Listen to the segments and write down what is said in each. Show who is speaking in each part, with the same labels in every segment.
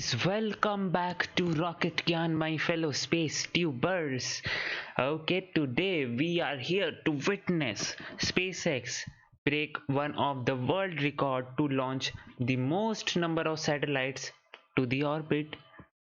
Speaker 1: guys, welcome back to Rocket Gyan, my fellow space tubers. Okay, today we are here to witness SpaceX break one of the world record to launch the most number of satellites to the orbit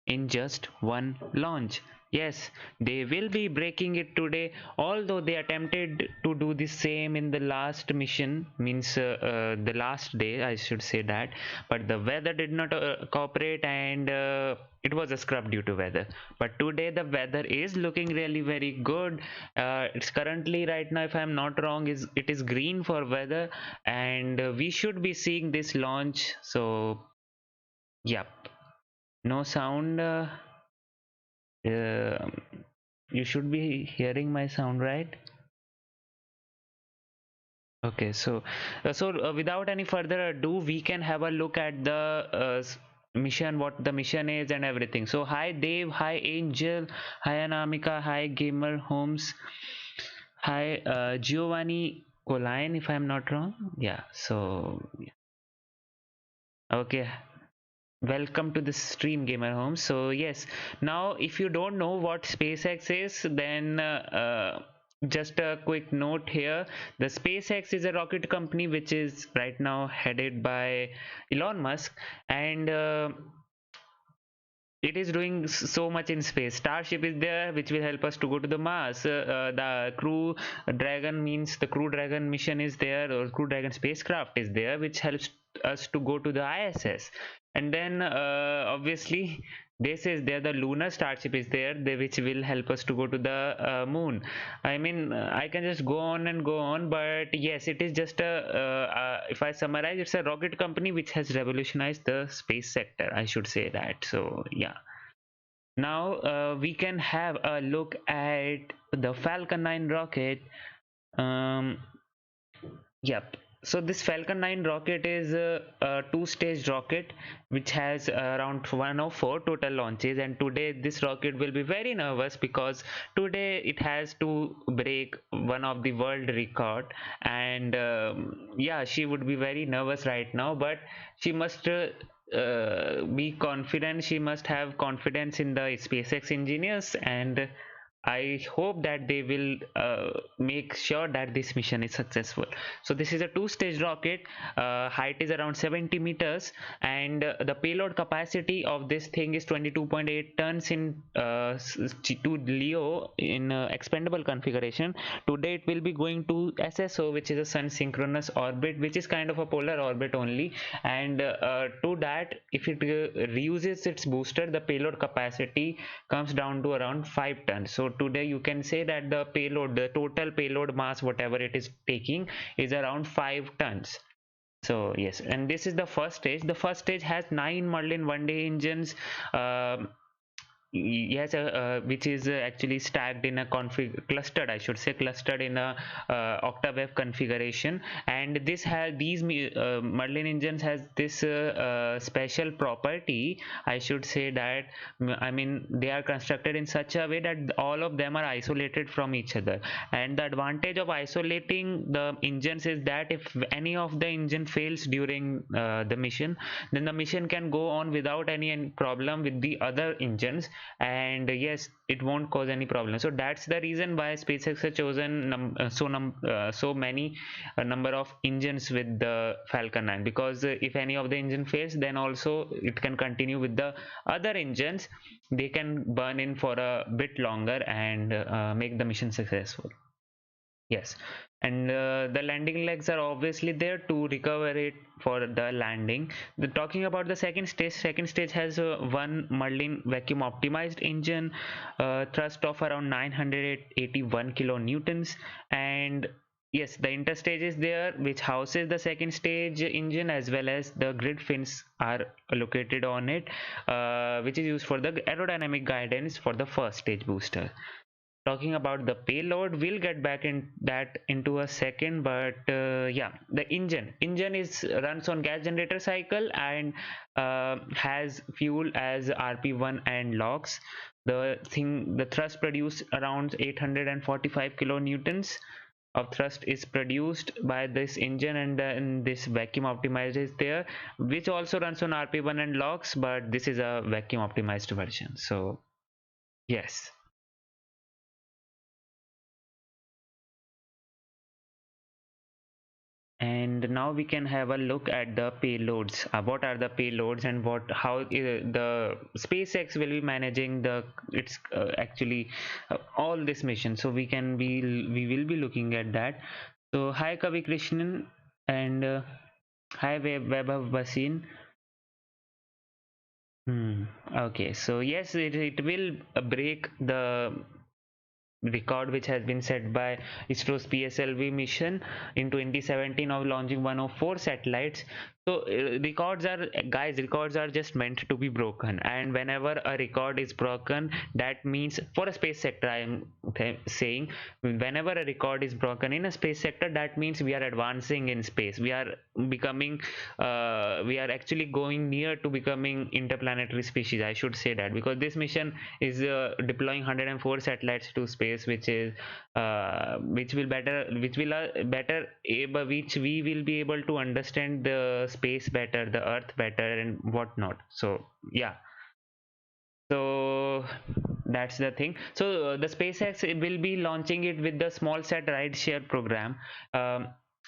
Speaker 1: in just one launch. Yes, they will be breaking it today, although they attempted to do the same in the last mission, means the last day, I should say that, but the weather did not cooperate and it was a scrub due to weather. But today the weather is looking really very good. It's currently right now, if I'm not wrong, it is green for weather, and we should be seeing this launch. So, yep, no sound. Uh, you should be hearing my sound, right? Okay, so without any further ado, we can have a look at the mission, what the mission is and everything. So hi Dave, hi Angel, hi Anamika, hi Gamer Homes, hi Giovanni Colline, if I'm not wrong. Yeah, so yeah. Okay, welcome to the stream, Gamer Home. So yes, now if you don't know what SpaceX is, then just a quick note here. The SpaceX is a rocket company which is right now headed by Elon Musk, and it is doing so much in space. Starship is there, which will help us to go to the Mars. The Crew Dragon, means the Crew Dragon mission is there, or Crew Dragon spacecraft is there, which helps us to go to the ISS. And then obviously this is there, the lunar starship is there, which will help us to go to the moon. I mean, I can just go on and go on, but yes, it is just a if I summarize, it's a rocket company which has revolutionized the space sector, I should say that. So yeah, now we can have a look at the Falcon 9 rocket. um, Yep. So this Falcon 9 rocket is a two-stage rocket which has around 104 total launches, and today this rocket will be very nervous because today it has to break one of the world record, and yeah, she would be very nervous right now, but she must be confident. She must have confidence in the SpaceX engineers, and I hope that they will make sure that this mission is successful. So this is a two-stage rocket. Height is around 70 meters, and the payload capacity of this thing is 22.8 tons in to LEO in expendable configuration. Today it will be going to SSO, which is a sun synchronous orbit, which is kind of a polar orbit only. And to that, if it reuses its booster, the payload capacity comes down to around 5 tons. So today you can say that the payload, the total payload mass, whatever it is taking, is around 5 tons. So yes, and this is the first stage. The first stage has 9 Merlin one-day engines. Yes, which is actually stacked in a clustered, I should say, clustered in a octawave configuration. And this has these Merlin engines has this special property, I should say, that I mean, they are constructed in such a way that all of them are isolated from each other. And the advantage of isolating the engines is that if any of the engine fails during the mission, then the mission can go on without any problem with the other engines, and yes, it won't cause any problem. So that's the reason why SpaceX has chosen so many number of engines with the Falcon 9, because if any of the engine fails, then also it can continue with the other engines. They can burn in for a bit longer and make the mission successful. Yes, and the landing legs are obviously there to recover it for the landing. Talking about the second stage has one Merlin vacuum optimized engine, thrust of around 981 kilonewtons, and yes, the interstage is there, which houses the second stage engine, as well as the grid fins are located on it, which is used for the aerodynamic guidance for the first stage booster. Talking about the payload, we'll get back in that into a second, but yeah, the engine is runs on gas generator cycle and has fuel as RP1 and LOX. The thrust produced around 845 kilonewtons. of thrust is produced by this engine, and then this vacuum optimizer is there, which also runs on RP1 and logs, but this is a vacuum optimized version. So yes. And now we can have a look at the payloads. What are the payloads, and how the SpaceX will be managing the its actually all this mission. So we will be looking at that. So hi Kavi Krishnan, and hi Vaibhav Basin. Okay, so yes, it will break the record which has been set by ISRO's PSLV mission in 2017 of launching 104 satellites. So records are just meant to be broken, and whenever a record is broken, that means for a space sector, I am saying, whenever a record is broken in a space sector, that means we are advancing in space. We are becoming we are actually going near to becoming interplanetary species, I should say that, because this mission is deploying 104 satellites to space, which is which will better able, which we will be able to understand the space better, the earth better, and whatnot. So yeah, so that's the thing. So the SpaceX, it will be launching it with the SmallSat Rideshare Program.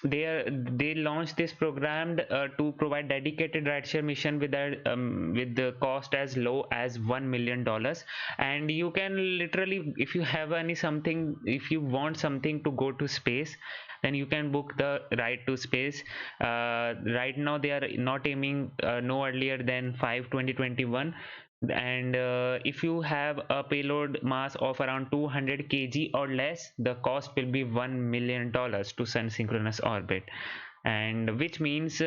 Speaker 1: They launched this program to provide dedicated rideshare mission with the cost as low as $1 million, and you can literally, if you have any something, if you want something to go to space, then you can book the ride to space. Right now they are not aiming no earlier than 5/20/21, and if you have a payload mass of around 200 kg or less, the cost will be $1 million to sun synchronous orbit, and which means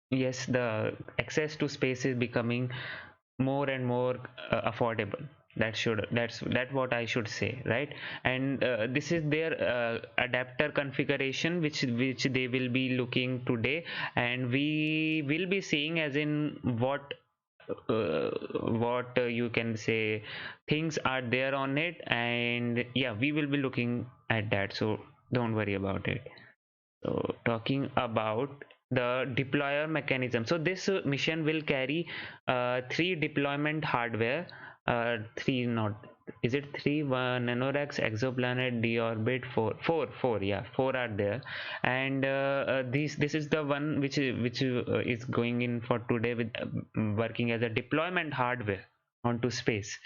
Speaker 1: yes, the access to space is becoming more and more affordable. That's what I should say, right? And this is their adapter configuration, which they will be looking today, and we will be seeing as in what you can say things are there on it, and yeah, we will be looking at that, so don't worry about it. So talking about the deployer mechanism, so this mission will carry three deployment hardware, three not, is it three? One NanoRacks, exoplanet, deorbit, four, yeah, four are there. And this is the one which is going in for today with working as a deployment hardware onto space,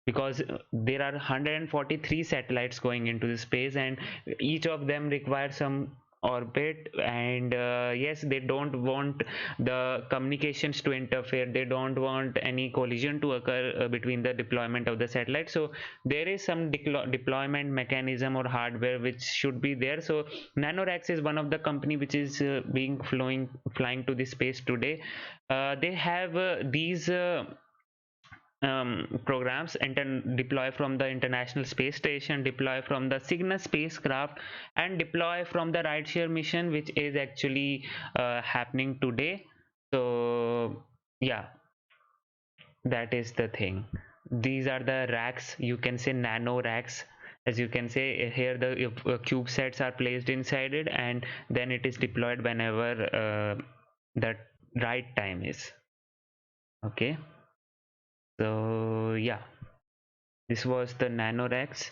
Speaker 1: because there are 143 satellites going into the space, and each of them requires some orbit, and yes, they don't want the communications to interfere, they don't want any collision to occur between the deployment of the satellite. So there is some deployment mechanism or hardware which should be there. So NanoRacks is one of the company which is flying to the space today. They have these programs, and deploy from the International Space Station, deploy from the Cygnus spacecraft, and deploy from the rideshare mission, which is actually happening today. So yeah, that is the thing. These are the racks, you can say nano racks, as you can say here. The CubeSats are placed inside it, and then it is deployed whenever the right time is. Okay, so yeah, this was the NanoRacks.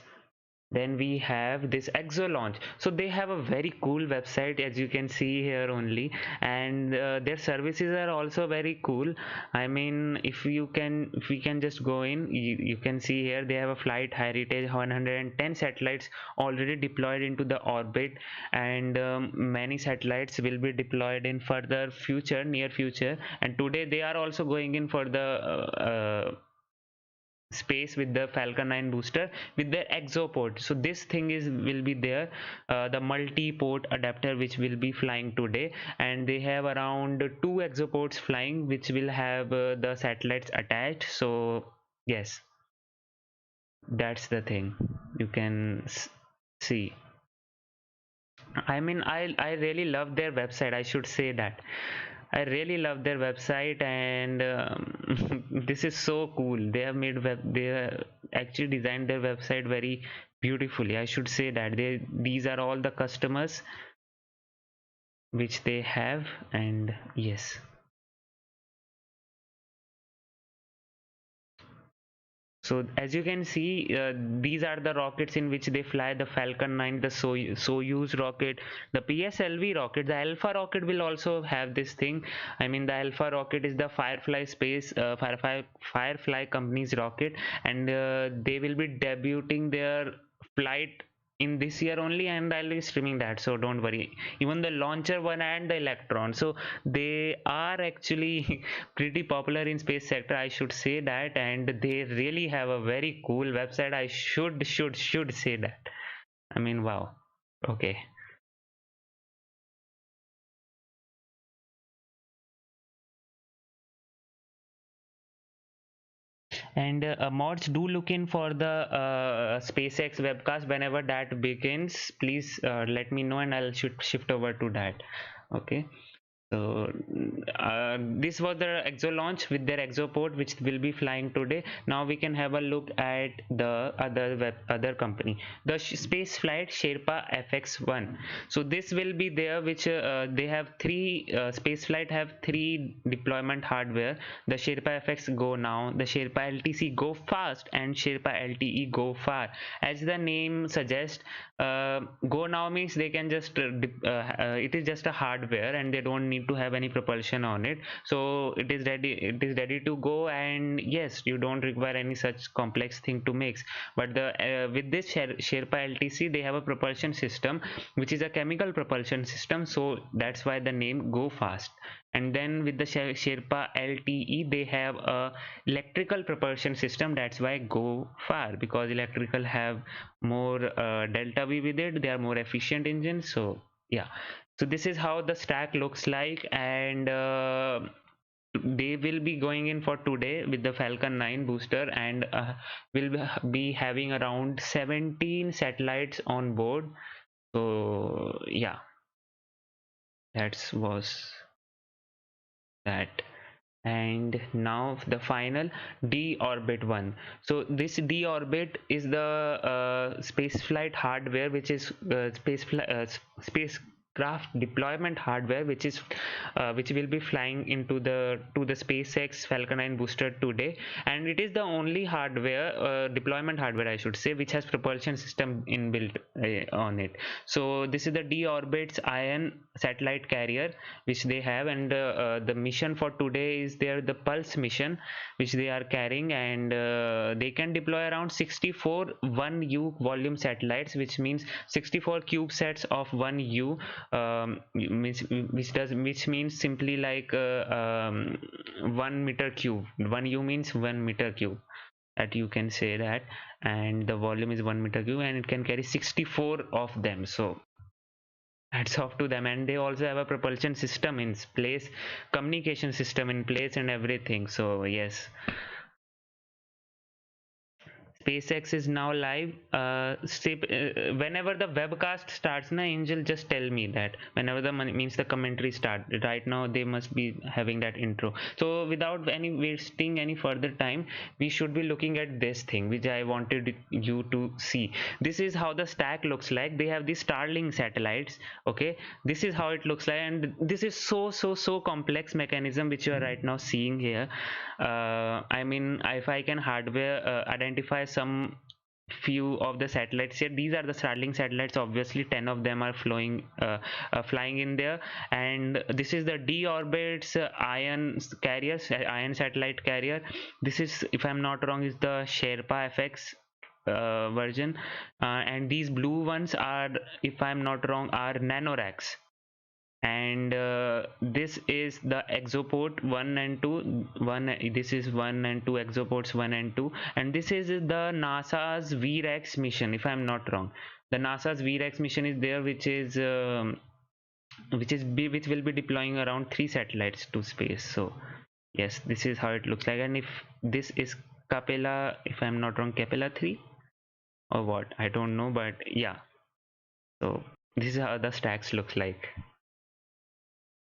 Speaker 1: Then we have this Exo launch. So they have a very cool website, as you can see here only, and their services are also very cool. I mean, if we can just go in, you can see here they have a flight heritage 110 satellites already deployed into the orbit, and many satellites will be deployed in further future, near future. And today they are also going in for the space with the Falcon 9 booster with their exoport. So this thing is will be there, the multi-port adapter which will be flying today, and they have around two exoports flying which will have the satellites attached. So yes, that's the thing you can see. I mean, I really love their website, I should say that. I really love their website, and this is so cool. They have made they actually designed their website very beautifully. I should say that these are all the customers which they have. And yes, so as you can see, these are the rockets in which they fly: the Falcon 9, the Soyuz rocket, the PSLV rocket. The Alpha rocket will also have this thing. I mean, the Alpha rocket is the Firefly company's rocket, and they will be debuting their flight in this year only, and I'll be streaming that, so don't worry. Even the launcher one and the Electron, so they are actually pretty popular in space sector, I should say that. And they really have a very cool website. I should say that. I mean, wow. Okay. And mods, do look in for the SpaceX webcast whenever that begins. Please let me know, and I'll shift over to that. Okay. So this was the exo launch with their exoport, which will be flying today. Now we can have a look at the other company, the space flight Sherpa FX1. So this will be there, which they have three space flight have three deployment hardware: the Sherpa FX Go Now, the Sherpa LTC Go Fast, and Sherpa LTE Go Far. As the name suggests, Go Now means they can just it is just a hardware, and they don't need to have any propulsion on it, so it is ready to go. And yes, you don't require any such complex thing to mix. But the with this Sherpa LTC, they have a propulsion system which is a chemical propulsion system, so that's why the name Go Fast. And then with the Sherpa LTE, they have a electrical propulsion system, that's why Go Far, because electrical have more delta V with it, they are more efficient engines. So yeah, so this is how the stack looks like. And they will be going in for today with the Falcon 9 booster, and will be having around 17 satellites on board. So yeah, that was that. And now the final D-orbit one. So this D-orbit is the space flight hardware, which is spacecraft deployment hardware, which will be flying into the SpaceX Falcon 9 booster today. And it is the only hardware, deployment hardware I should say, which has propulsion system inbuilt on it. So this is the D-orbit's Ion satellite carrier which they have. And the mission for today is the Pulse mission, which they are carrying. And they can deploy around 64 1U volume satellites, which means 64 CubeSats of 1U, which means simply like 1 meter cube. 1U means 1 meter cube, that you can say that. And the volume is 1 meter cube, and it can carry 64 of them. So hats off to them. And they also have a propulsion system in place, communication system in place, and everything. So yes, SpaceX is now live. Whenever the webcast starts, na Angel, just tell me that whenever the means the commentary start. Right now they must be having that intro. So without any wasting any further time, we should be looking at this thing which I wanted you to see. This is how the stack looks like. They have these Starlink satellites. Okay, this is how it looks like, and this is so complex mechanism which you are right now seeing here. I mean, if I can hardware identify some few of the satellites here, these are the Starlink satellites. Obviously 10 of them are flying in there. And this is the D-orbit's ion carriers, ion satellite carrier. This is, if I'm not wrong, is the Sherpa FX version. And these blue ones are, if I'm not wrong, are nanoracks. And this is the exoport 1 and 2. This is 1 and 2 exoports 1 and 2. And this is the NASA's VREX mission, if I'm not wrong. The NASA's VREX mission is there, which will be deploying around 3 satellites to space. So yes, this is how it looks like. And if this is Capella, if I'm not wrong, Capella 3 or what, I don't know, but yeah. So this is how the stacks looks like.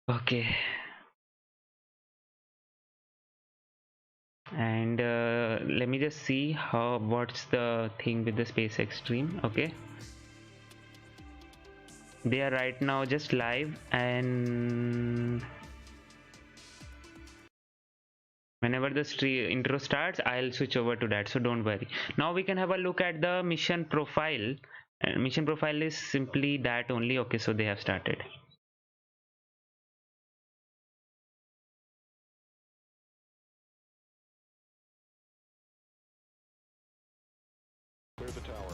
Speaker 1: Okay. And let me just see what's the thing with the SpaceX stream. Okay, they are right now just live, and whenever the intro starts, I'll switch over to that, so don't worry. Now we can have a look at the mission profile, and mission profile is simply that only. Okay, so they have started.
Speaker 2: Clear the tower.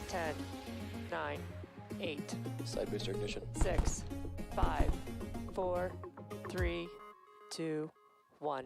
Speaker 3: 10, 9, 8,
Speaker 2: Side booster ignition.
Speaker 3: 6, 5, 4, 3, 2, 1.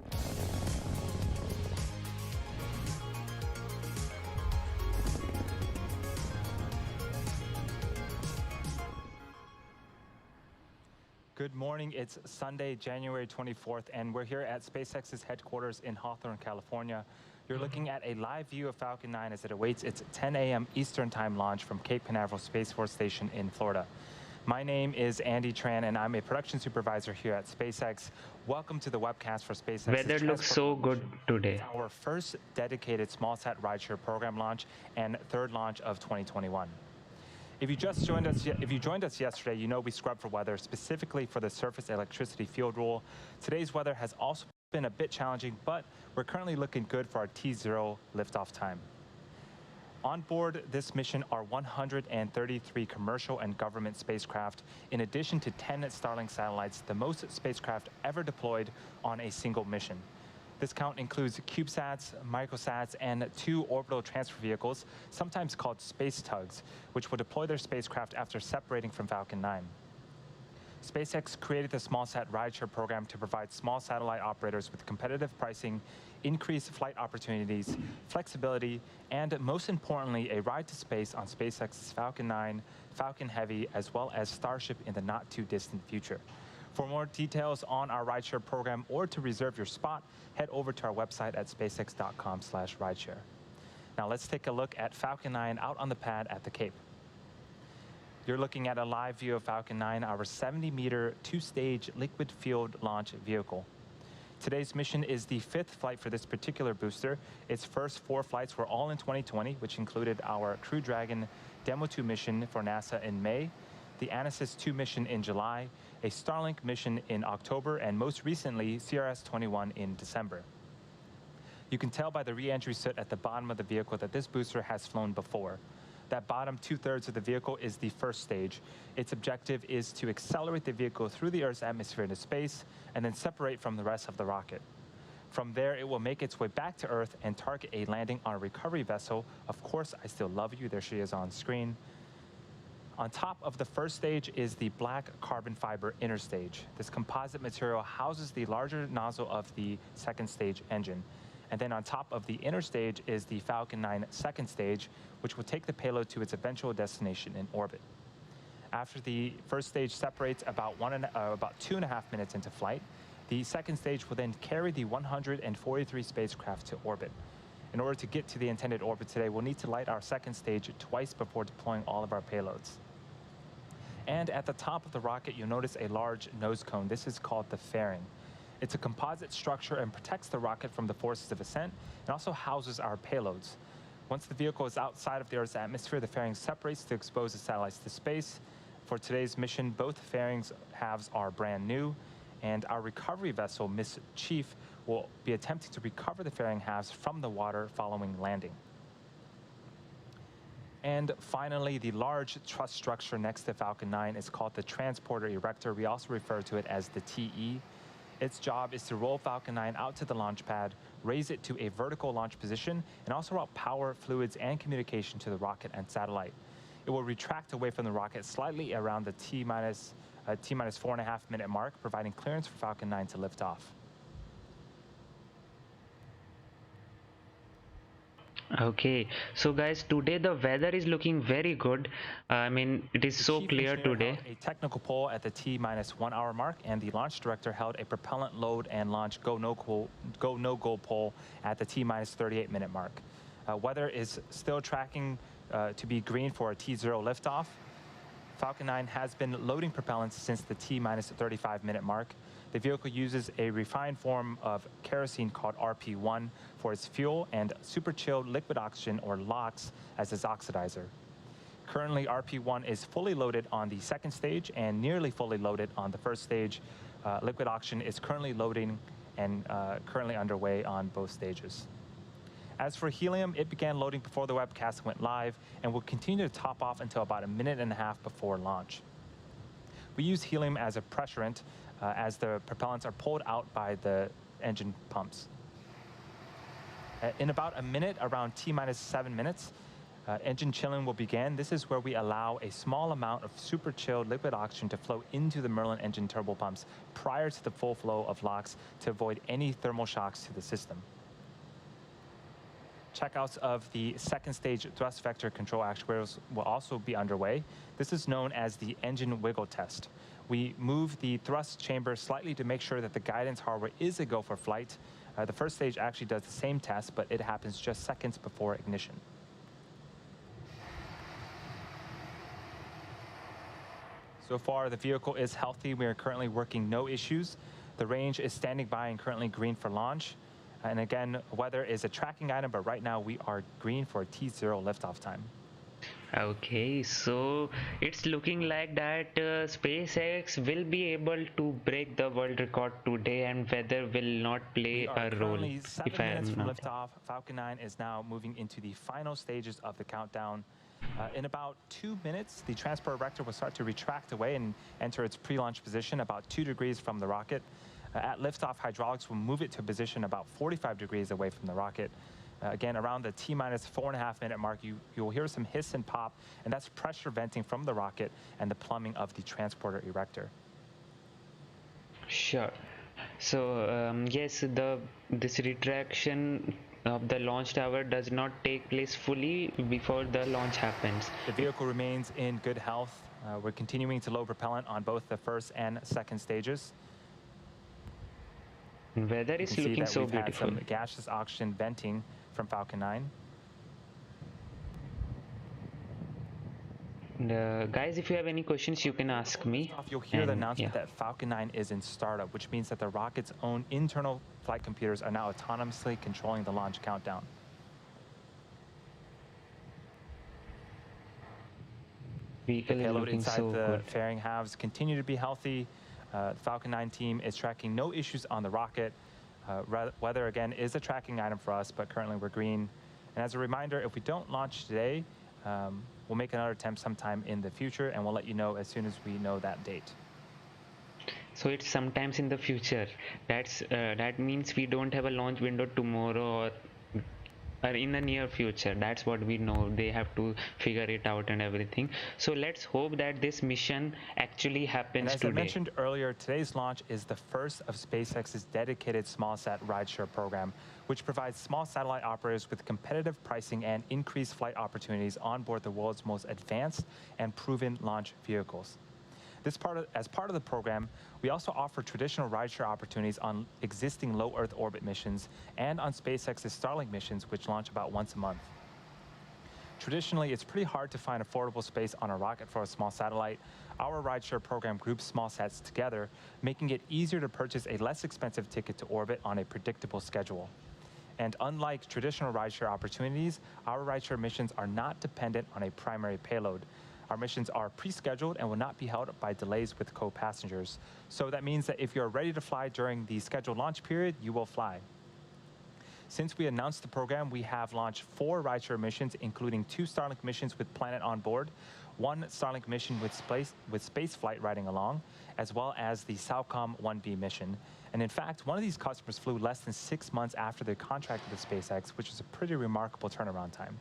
Speaker 4: Good morning. It's Sunday, January 24th, and we're here at SpaceX's headquarters in Hawthorne, California. You're looking at a live view of Falcon 9 as it awaits its 10 a.m. Eastern Time launch from Cape Canaveral Space Force Station in Florida. My name is Andy Tran, and I'm a production supervisor here at SpaceX. Welcome to the webcast for SpaceX.
Speaker 1: Weather looks so good today.
Speaker 4: It's our first dedicated SmallSat Rideshare Program launch and third launch of 2021. If you joined us yesterday, you know we scrubbed for weather, specifically for the surface electricity field rule. Today's weather has also been a bit challenging, but we're currently looking good for our T0 liftoff time. On board this mission are 133 commercial and government spacecraft, in addition to 10 Starlink satellites, the most spacecraft ever deployed on a single mission. This count includes CubeSats, microsats, and 2 orbital transfer vehicles, sometimes called space tugs, which will deploy their spacecraft after separating from Falcon 9. SpaceX created the SmallSat Rideshare Program to provide small satellite operators with competitive pricing, increased flight opportunities, flexibility, and most importantly, a ride to space on SpaceX's Falcon 9, Falcon Heavy, as well as Starship in the not-too-distant future. For more details on our rideshare program or to reserve your spot, head over to our website at spacex.com/rideshare. Now let's take a look at Falcon 9 out on the pad at the Cape. You're looking at a live view of Falcon 9, our 70-meter, 2-stage liquid fueled launch vehicle. Today's mission is the 5th flight for this particular booster. Its first 4 flights were all in 2020, which included our Crew Dragon Demo 2 mission for NASA in May, the ANASIS-II mission in July, a Starlink mission in October, and most recently, CRS-21 in December. You can tell by the re-entry soot at the bottom of the vehicle that this booster has flown before. That bottom 2/3 of the vehicle is the first stage. Its objective is to accelerate the vehicle through the Earth's atmosphere into space and then separate from the rest of the rocket. From there, it will make its way back to Earth and target a landing on a recovery vessel. Of course, I Still Love You. There she is on screen. On top of the first stage is the black carbon fiber inner stage. This composite material houses the larger nozzle of the second stage engine. And then on top of the inner stage is the Falcon 9 second stage, which will take the payload to its eventual destination in orbit. After the first stage separates about 2.5 minutes into flight, the second stage will then carry the 143 spacecraft to orbit. In order to get to the intended orbit today, we'll need to light our second stage twice before deploying all of our payloads. And at the top of the rocket, you'll notice a large nose cone. This is called the fairing. It's a composite structure and protects the rocket from the forces of ascent and also houses our payloads. Once the vehicle is outside of the Earth's atmosphere, the fairing separates to expose the satellites to space. For today's mission, both fairings halves are brand new, and our recovery vessel, Miss Chief, will be attempting to recover the fairing halves from the water following landing. And finally, the large truss structure next to Falcon 9 is called the Transporter Erector. We also refer to it as the TE. Its job is to roll Falcon 9 out to the launch pad, raise it to a vertical launch position, and also route power, fluids, and communication to the rocket and satellite. It will retract away from the rocket slightly around the T-minus 4.5 minute mark, providing clearance for Falcon 9 to lift off.
Speaker 1: Okay, so guys, today the weather is looking very good. I mean, it is so clear today.
Speaker 4: A technical poll at the T-minus 1 hour mark, and the launch director held a propellant load and launch go no-go poll at the T-minus 38 minute mark. Weather is still tracking to be green for a T0 liftoff. Falcon 9 has been loading propellants since the T-minus 35-minute mark. The vehicle uses a refined form of kerosene called RP-1 for its fuel and super chilled liquid oxygen, or LOX, as its oxidizer. Currently, RP-1 is fully loaded on the second stage and nearly fully loaded on the first stage. Liquid oxygen is currently loading and currently underway on both stages. As for helium, it began loading before the webcast went live and will continue to top off until about 1.5 minutes before launch. We use helium as a pressurant as the propellants are pulled out by the engine pumps. In about a minute, around T-minus 7 minutes, engine chilling will begin. This is where we allow a small amount of super chilled liquid oxygen to flow into the Merlin engine turbo pumps prior to the full flow of LOX to avoid any thermal shocks to the system. Checkouts of the second stage thrust vector control actuators will also be underway. This is known as the engine wiggle test. We move the thrust chamber slightly to make sure that the guidance hardware is a go for flight. The first stage actually does the same test, but it happens just seconds before ignition. So far, the vehicle is healthy. We are currently working no issues. The range is standing by and currently green for launch. And again, weather is a tracking item, but right now we are green for T0 liftoff time.
Speaker 1: Okay, so it's looking like that SpaceX will be able to break the world record today, and weather will not play a role.
Speaker 4: Currently 7 minutes from liftoff. Falcon 9 is now moving into the final stages of the countdown. In about 2 minutes, the transport erector will start to retract away and enter its pre-launch position about 2 degrees from the rocket. At liftoff, hydraulics will move it to a position about 45 degrees away from the rocket. Again, around the T-minus 4.5 minute mark, you will hear some hiss and pop, and that's pressure venting from the rocket and the plumbing of the transporter erector.
Speaker 1: Sure. So yes, this retraction of the launch tower does not take place fully before the launch happens.
Speaker 4: The vehicle remains in good health. We're continuing to load propellant on both the first and second stages.
Speaker 1: Weather is looking so beautiful.
Speaker 4: Had some gaseous oxygen venting from Falcon 9.
Speaker 1: Guys, if you have any questions, you can ask me.
Speaker 4: You'll hear the announcement that Falcon 9 is in startup, which means that the rocket's own internal flight computers are now autonomously controlling the launch countdown.
Speaker 1: The
Speaker 4: payload inside the fairing halves continue to be healthy. The Falcon 9 team is tracking no issues on the rocket. Weather, again, is a tracking item for us, but currently we're green. And as a reminder, if we don't launch today, we'll make another attempt sometime in the future, and we'll let you know as soon as we know that date.
Speaker 1: So it's sometimes in the future. That means we don't have a launch window tomorrow or in the near future. That's what we know. They have to figure it out and everything. So let's hope that this mission actually happens today.
Speaker 4: As I mentioned earlier, today's launch is the first of SpaceX's dedicated SmallSat Rideshare program, which provides small satellite operators with competitive pricing and increased flight opportunities on board the world's most advanced and proven launch vehicles. As part of the program, we also offer traditional rideshare opportunities on existing low Earth orbit missions and on SpaceX's Starlink missions, which launch about once a month. Traditionally, it's pretty hard to find affordable space on a rocket for a small satellite. Our rideshare program groups small sats together, making it easier to purchase a less expensive ticket to orbit on a predictable schedule. And unlike traditional rideshare opportunities, our rideshare missions are not dependent on a primary payload. Our missions are pre-scheduled and will not be held up by delays with co-passengers. So that means that if you're ready to fly during the scheduled launch period, you will fly. Since we announced the program, we have launched 4 rideshare missions, including 2 Starlink missions with Planet on board, 1 Starlink mission with space flight riding along, as well as the SAOCOM-1B mission. And in fact, one of these customers flew less than 6 months after their contract with SpaceX, which is a pretty remarkable turnaround time.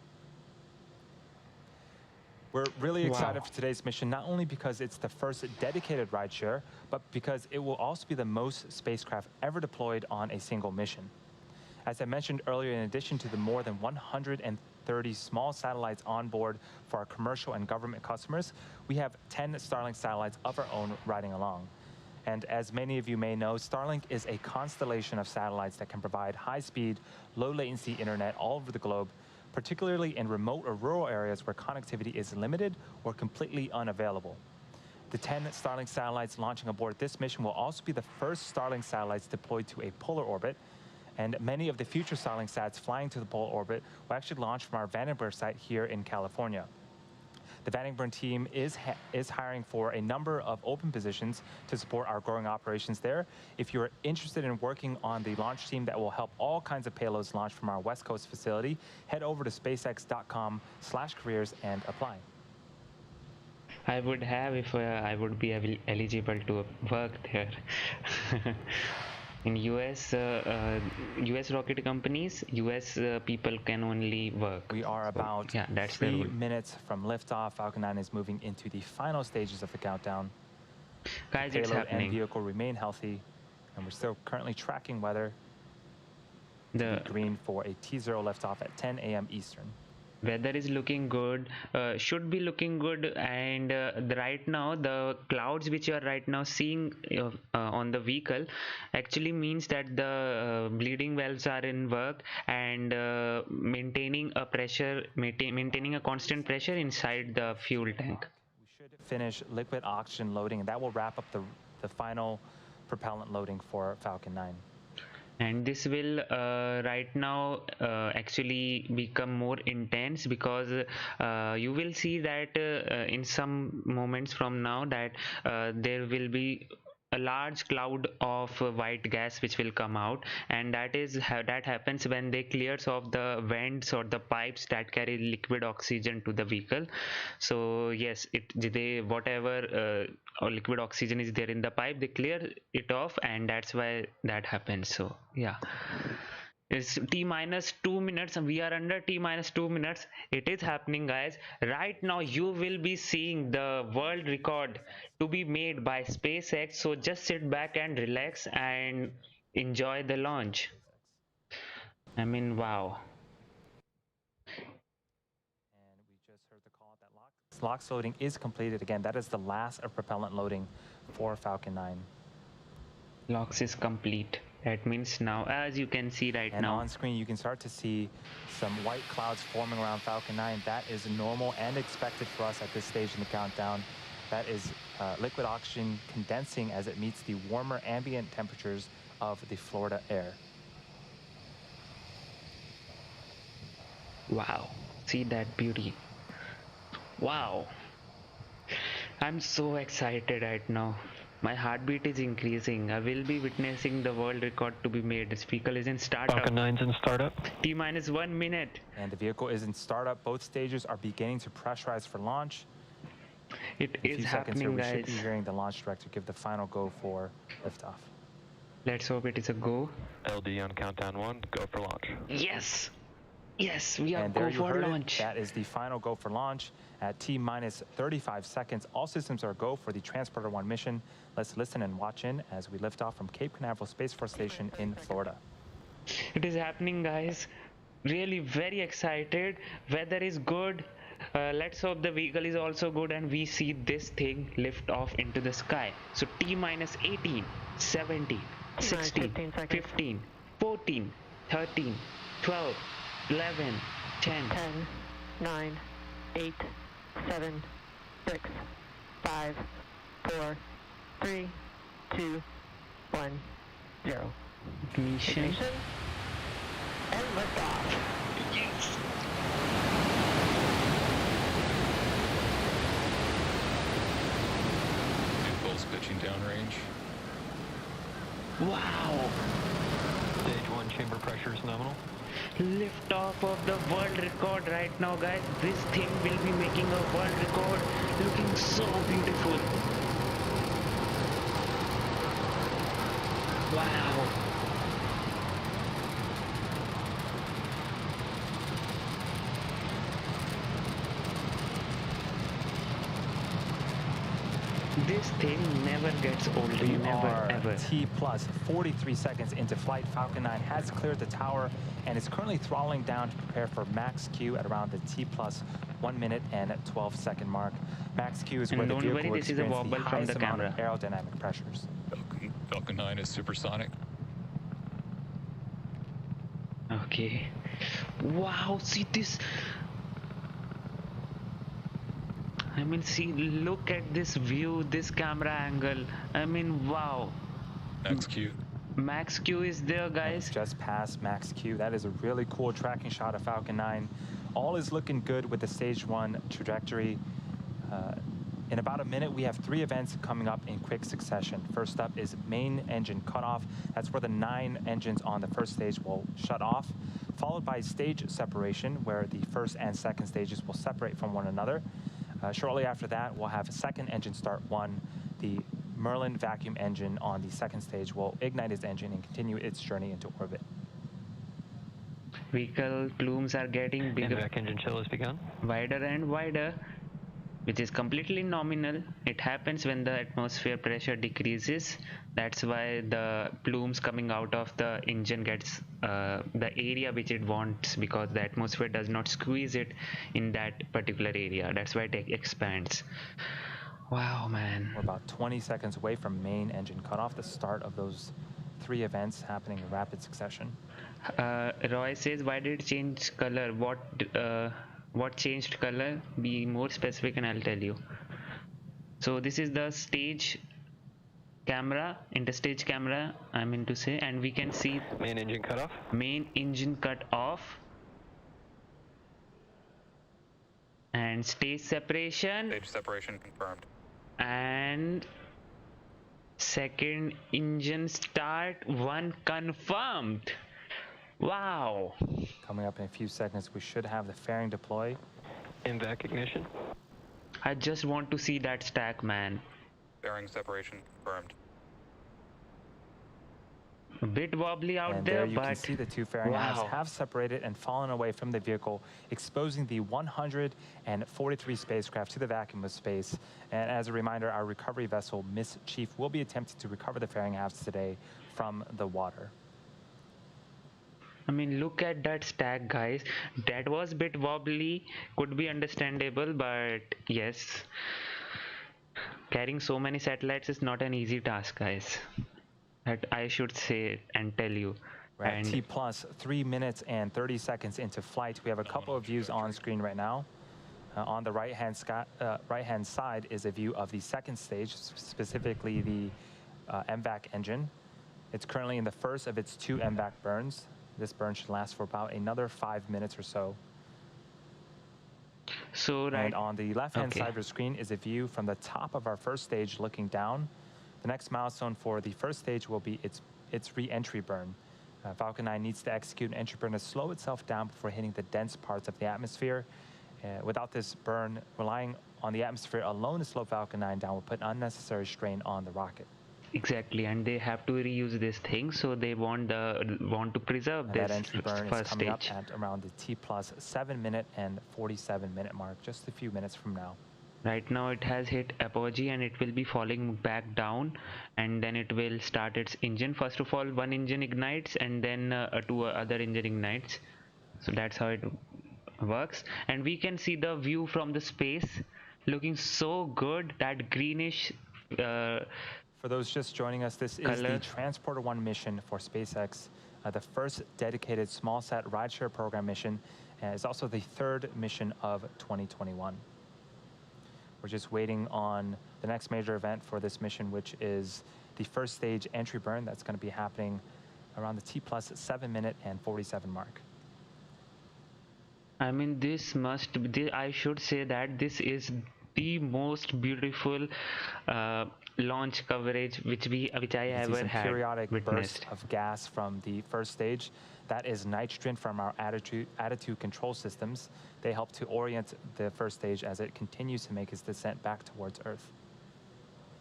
Speaker 4: We're really excited for today's mission, not only because it's the first dedicated rideshare, but because it will also be the most spacecraft ever deployed on a single mission. As I mentioned earlier, in addition to the more than 130 small satellites on board for our commercial and government customers, we have 10 Starlink satellites of our own riding along. And as many of you may know, Starlink is a constellation of satellites that can provide high-speed, low-latency internet all over the globe, particularly in remote or rural areas where connectivity is limited or completely unavailable. The 10 Starlink satellites launching aboard this mission will also be the first Starlink satellites deployed to a polar orbit, and many of the future Starlink sats flying to the polar orbit will actually launch from our Vandenberg site here in California. The Vandenberg team is hiring for a number of open positions to support our growing operations there. If you're interested in working on the launch team that will help all kinds of payloads launch from our West Coast facility, head over to spacex.com/careers and apply.
Speaker 1: I would have if I would be eligible to work there. In US rocket companies, US people can only work.
Speaker 4: We are about 3 minutes from liftoff. Falcon 9 is moving into the final stages of the countdown.
Speaker 1: Guys,
Speaker 4: Payload
Speaker 1: it's happening.
Speaker 4: and vehicle remain healthy, and we're still currently tracking weather.
Speaker 1: The
Speaker 4: green for a T0 liftoff at 10 a.m. Eastern.
Speaker 1: Weather is looking good, should be looking good, and right now the clouds which you are right now seeing on the vehicle actually means that the bleeding valves are in work and maintaining a pressure, maintaining a constant pressure inside the fuel tank.
Speaker 4: We should finish liquid oxygen loading, and that will wrap up the final propellant loading for Falcon 9.
Speaker 1: And this will right now actually become more intense, because you will see that in some moments from now that there will be a large cloud of white gas which will come out, and that happens when they clears off the vents or the pipes that carry liquid oxygen to the vehicle. So yes, whatever liquid oxygen is there in the pipe, they clear it off, and that's why that happens. So yeah, it's T-2 minutes and we are under T-2 minutes. It is happening, guys. Right now you will be seeing the world record to be made by SpaceX, so just sit back and relax and enjoy the launch. I mean, wow.
Speaker 4: And we just heard the call that LOX loading is completed. Again, that is the last of propellant loading for Falcon 9.
Speaker 1: LOX is complete. That means now, as you can see right now,
Speaker 4: on screen you can start to see some white clouds forming around Falcon 9. That is normal and expected for us at this stage in the countdown. That is liquid oxygen condensing as it meets the warmer ambient temperatures of the Florida air.
Speaker 1: wow, see that beauty. Wow, I'm so excited right now. My heartbeat is increasing. I will be witnessing the world record to be made. This vehicle is in startup.
Speaker 2: Falcon 9's in startup.
Speaker 1: T-1 minute.
Speaker 4: And the vehicle is in startup. Both stages are beginning to pressurize for launch.
Speaker 1: It is happening,
Speaker 4: we
Speaker 1: guys.
Speaker 4: should be hearing the launch director give the final go for liftoff.
Speaker 1: Let's hope it is a go.
Speaker 2: LD on countdown 1, go for launch.
Speaker 1: Yes! Yes, we are
Speaker 4: And
Speaker 1: go
Speaker 4: there you
Speaker 1: for
Speaker 4: heard
Speaker 1: launch.
Speaker 4: That is the final go for launch at T-35 seconds. All systems are go for the Transporter-1 mission. Let's listen and watch in as we lift off from Cape Canaveral Space Force Station in Florida.
Speaker 1: It is happening, guys. Really very excited. Weather is good. Let's hope the vehicle is also good and we see this thing lift off into the sky. So T-18, 17, 16, 15, 14, 13, 12, 11, 10,
Speaker 3: 10, 9, 8, 7, 6, 5, 4, 3, 2, 1, 0.
Speaker 1: ignition.
Speaker 3: Ignition and liftoff.
Speaker 1: Yes.
Speaker 5: Impulse pitching downrange.
Speaker 1: Wow.
Speaker 2: Stage 1 chamber pressure is nominal.
Speaker 1: Lift off of the world record right now, guys. This thing will be making a world record, looking so beautiful. Wow. This thing never gets old.
Speaker 4: We
Speaker 1: Never
Speaker 4: are
Speaker 1: ever.
Speaker 4: T plus 43 seconds into flight. Falcon 9 has cleared the tower and is currently throttling down to prepare for max Q at around the T plus 1 minute and 12 second mark. Max Q is where
Speaker 1: And
Speaker 4: the
Speaker 1: don't
Speaker 4: vehicle
Speaker 1: worry,
Speaker 4: will
Speaker 1: this is a
Speaker 4: experience
Speaker 1: wobble
Speaker 4: the
Speaker 1: from the
Speaker 4: highest amount of
Speaker 1: camera.
Speaker 4: aerodynamic pressures.
Speaker 5: Falcon 9 is supersonic.
Speaker 1: Okay. Wow, see this. I mean, see, look at this view, this camera angle. I mean, wow.
Speaker 5: Max Q.
Speaker 1: Max Q is there,
Speaker 4: And
Speaker 1: guys.
Speaker 4: it's just past Max Q. That is a really cool tracking shot of Falcon 9. All is looking good with the stage 1 trajectory. In about a minute, we have 3 events coming up in quick succession. First up is main engine cutoff. That's where the 9 engines on the first stage will shut off, followed by stage separation, where the first and second stages will separate from one another. Shortly after that, we'll have second engine start 1. The Merlin vacuum engine on the second stage will ignite its engine and continue its journey into orbit.
Speaker 1: Vehicle plumes are getting bigger,
Speaker 2: NVAC engine chill has begun.
Speaker 1: wider and wider, which is completely nominal. It happens when the atmosphere pressure decreases. That's why the plumes coming out of the engine gets the area which it wants, because the atmosphere does not squeeze it in that particular area. That's why it expands. Wow, man.
Speaker 4: We're about 20 seconds away from main engine cutoff, the start of those 3 events happening in rapid succession.
Speaker 1: Roy says, why did it change color? What changed color? Be more specific and I'll tell you. So this is the stage camera, interstage camera, I mean to say, and we can see
Speaker 2: Main engine cutoff.
Speaker 1: main engine cut off and stage separation
Speaker 5: Stage separation confirmed.
Speaker 1: and second engine start 1 confirmed. Wow.
Speaker 4: Coming up in a few seconds, we should have the fairing deploy.
Speaker 2: NVAC ignition.
Speaker 1: I just want to see that stack, man.
Speaker 5: Bearing separation confirmed.
Speaker 1: A bit wobbly out
Speaker 4: And
Speaker 1: there,
Speaker 4: there you
Speaker 1: but
Speaker 4: can see the 2 fairing halves
Speaker 1: wow.
Speaker 4: have separated and fallen away from the vehicle, exposing the 143 spacecraft to the vacuum of space. And as a reminder, our recovery vessel, Miss Chief, will be attempting to recover the fairing halves today from the water.
Speaker 1: I mean, look at that stack, guys. That was a bit wobbly, could be understandable, but yes, carrying so many satellites is not an easy task, guys. That I should say and tell you.
Speaker 4: We're at
Speaker 1: And
Speaker 4: T plus 3 minutes and 30 seconds into flight. We have a couple of views on screen right now. On the right-hand side is a view of the second stage, specifically the MVAC engine. It's currently in the first of its 2 MVAC burns. This burn should last for about another 5 minutes or so.
Speaker 1: so right,
Speaker 4: And on the left-hand
Speaker 1: Okay.
Speaker 4: side of your screen is a view from the top of our first stage looking down. The next milestone for the first stage will be its re-entry burn. Falcon 9 needs to execute an entry burn to slow itself down before hitting the dense parts of the atmosphere. Without this burn, relying on the atmosphere alone to slow Falcon 9 down will put unnecessary strain on the rocket.
Speaker 1: exactly, and they have to reuse this thing, so they want to preserve
Speaker 4: And
Speaker 1: this
Speaker 4: that entry burn is
Speaker 1: first
Speaker 4: coming up
Speaker 1: stage.
Speaker 4: at around the T plus 7 minute and 47 minute mark, just a few minutes from now.
Speaker 1: Right now it has hit apogee and it will be falling back down, and then it will start its engine. First of all, 1 engine ignites and then 2 other engine ignites. So that's how it works. And we can see the view from the space looking so good, that greenish
Speaker 4: For those just joining us, this is
Speaker 1: Color.
Speaker 4: the Transporter-1 mission for SpaceX, the first dedicated SmallSat Rideshare Program mission, and it's also the 3rd mission of 2021. We're just waiting on the next major event for this mission, which is the first stage entry burn. That's going to be happening around the T plus 7 minute and 47 mark.
Speaker 1: I mean, this must be, I should say that this is the most beautiful launch coverage which I
Speaker 4: You can see
Speaker 1: ever
Speaker 4: some
Speaker 1: had
Speaker 4: periodic bursts
Speaker 1: witnessed.
Speaker 4: of gas from the first stage. That is nitrogen from our attitude control systems. They help to orient the first stage as it continues to make its descent back towards Earth.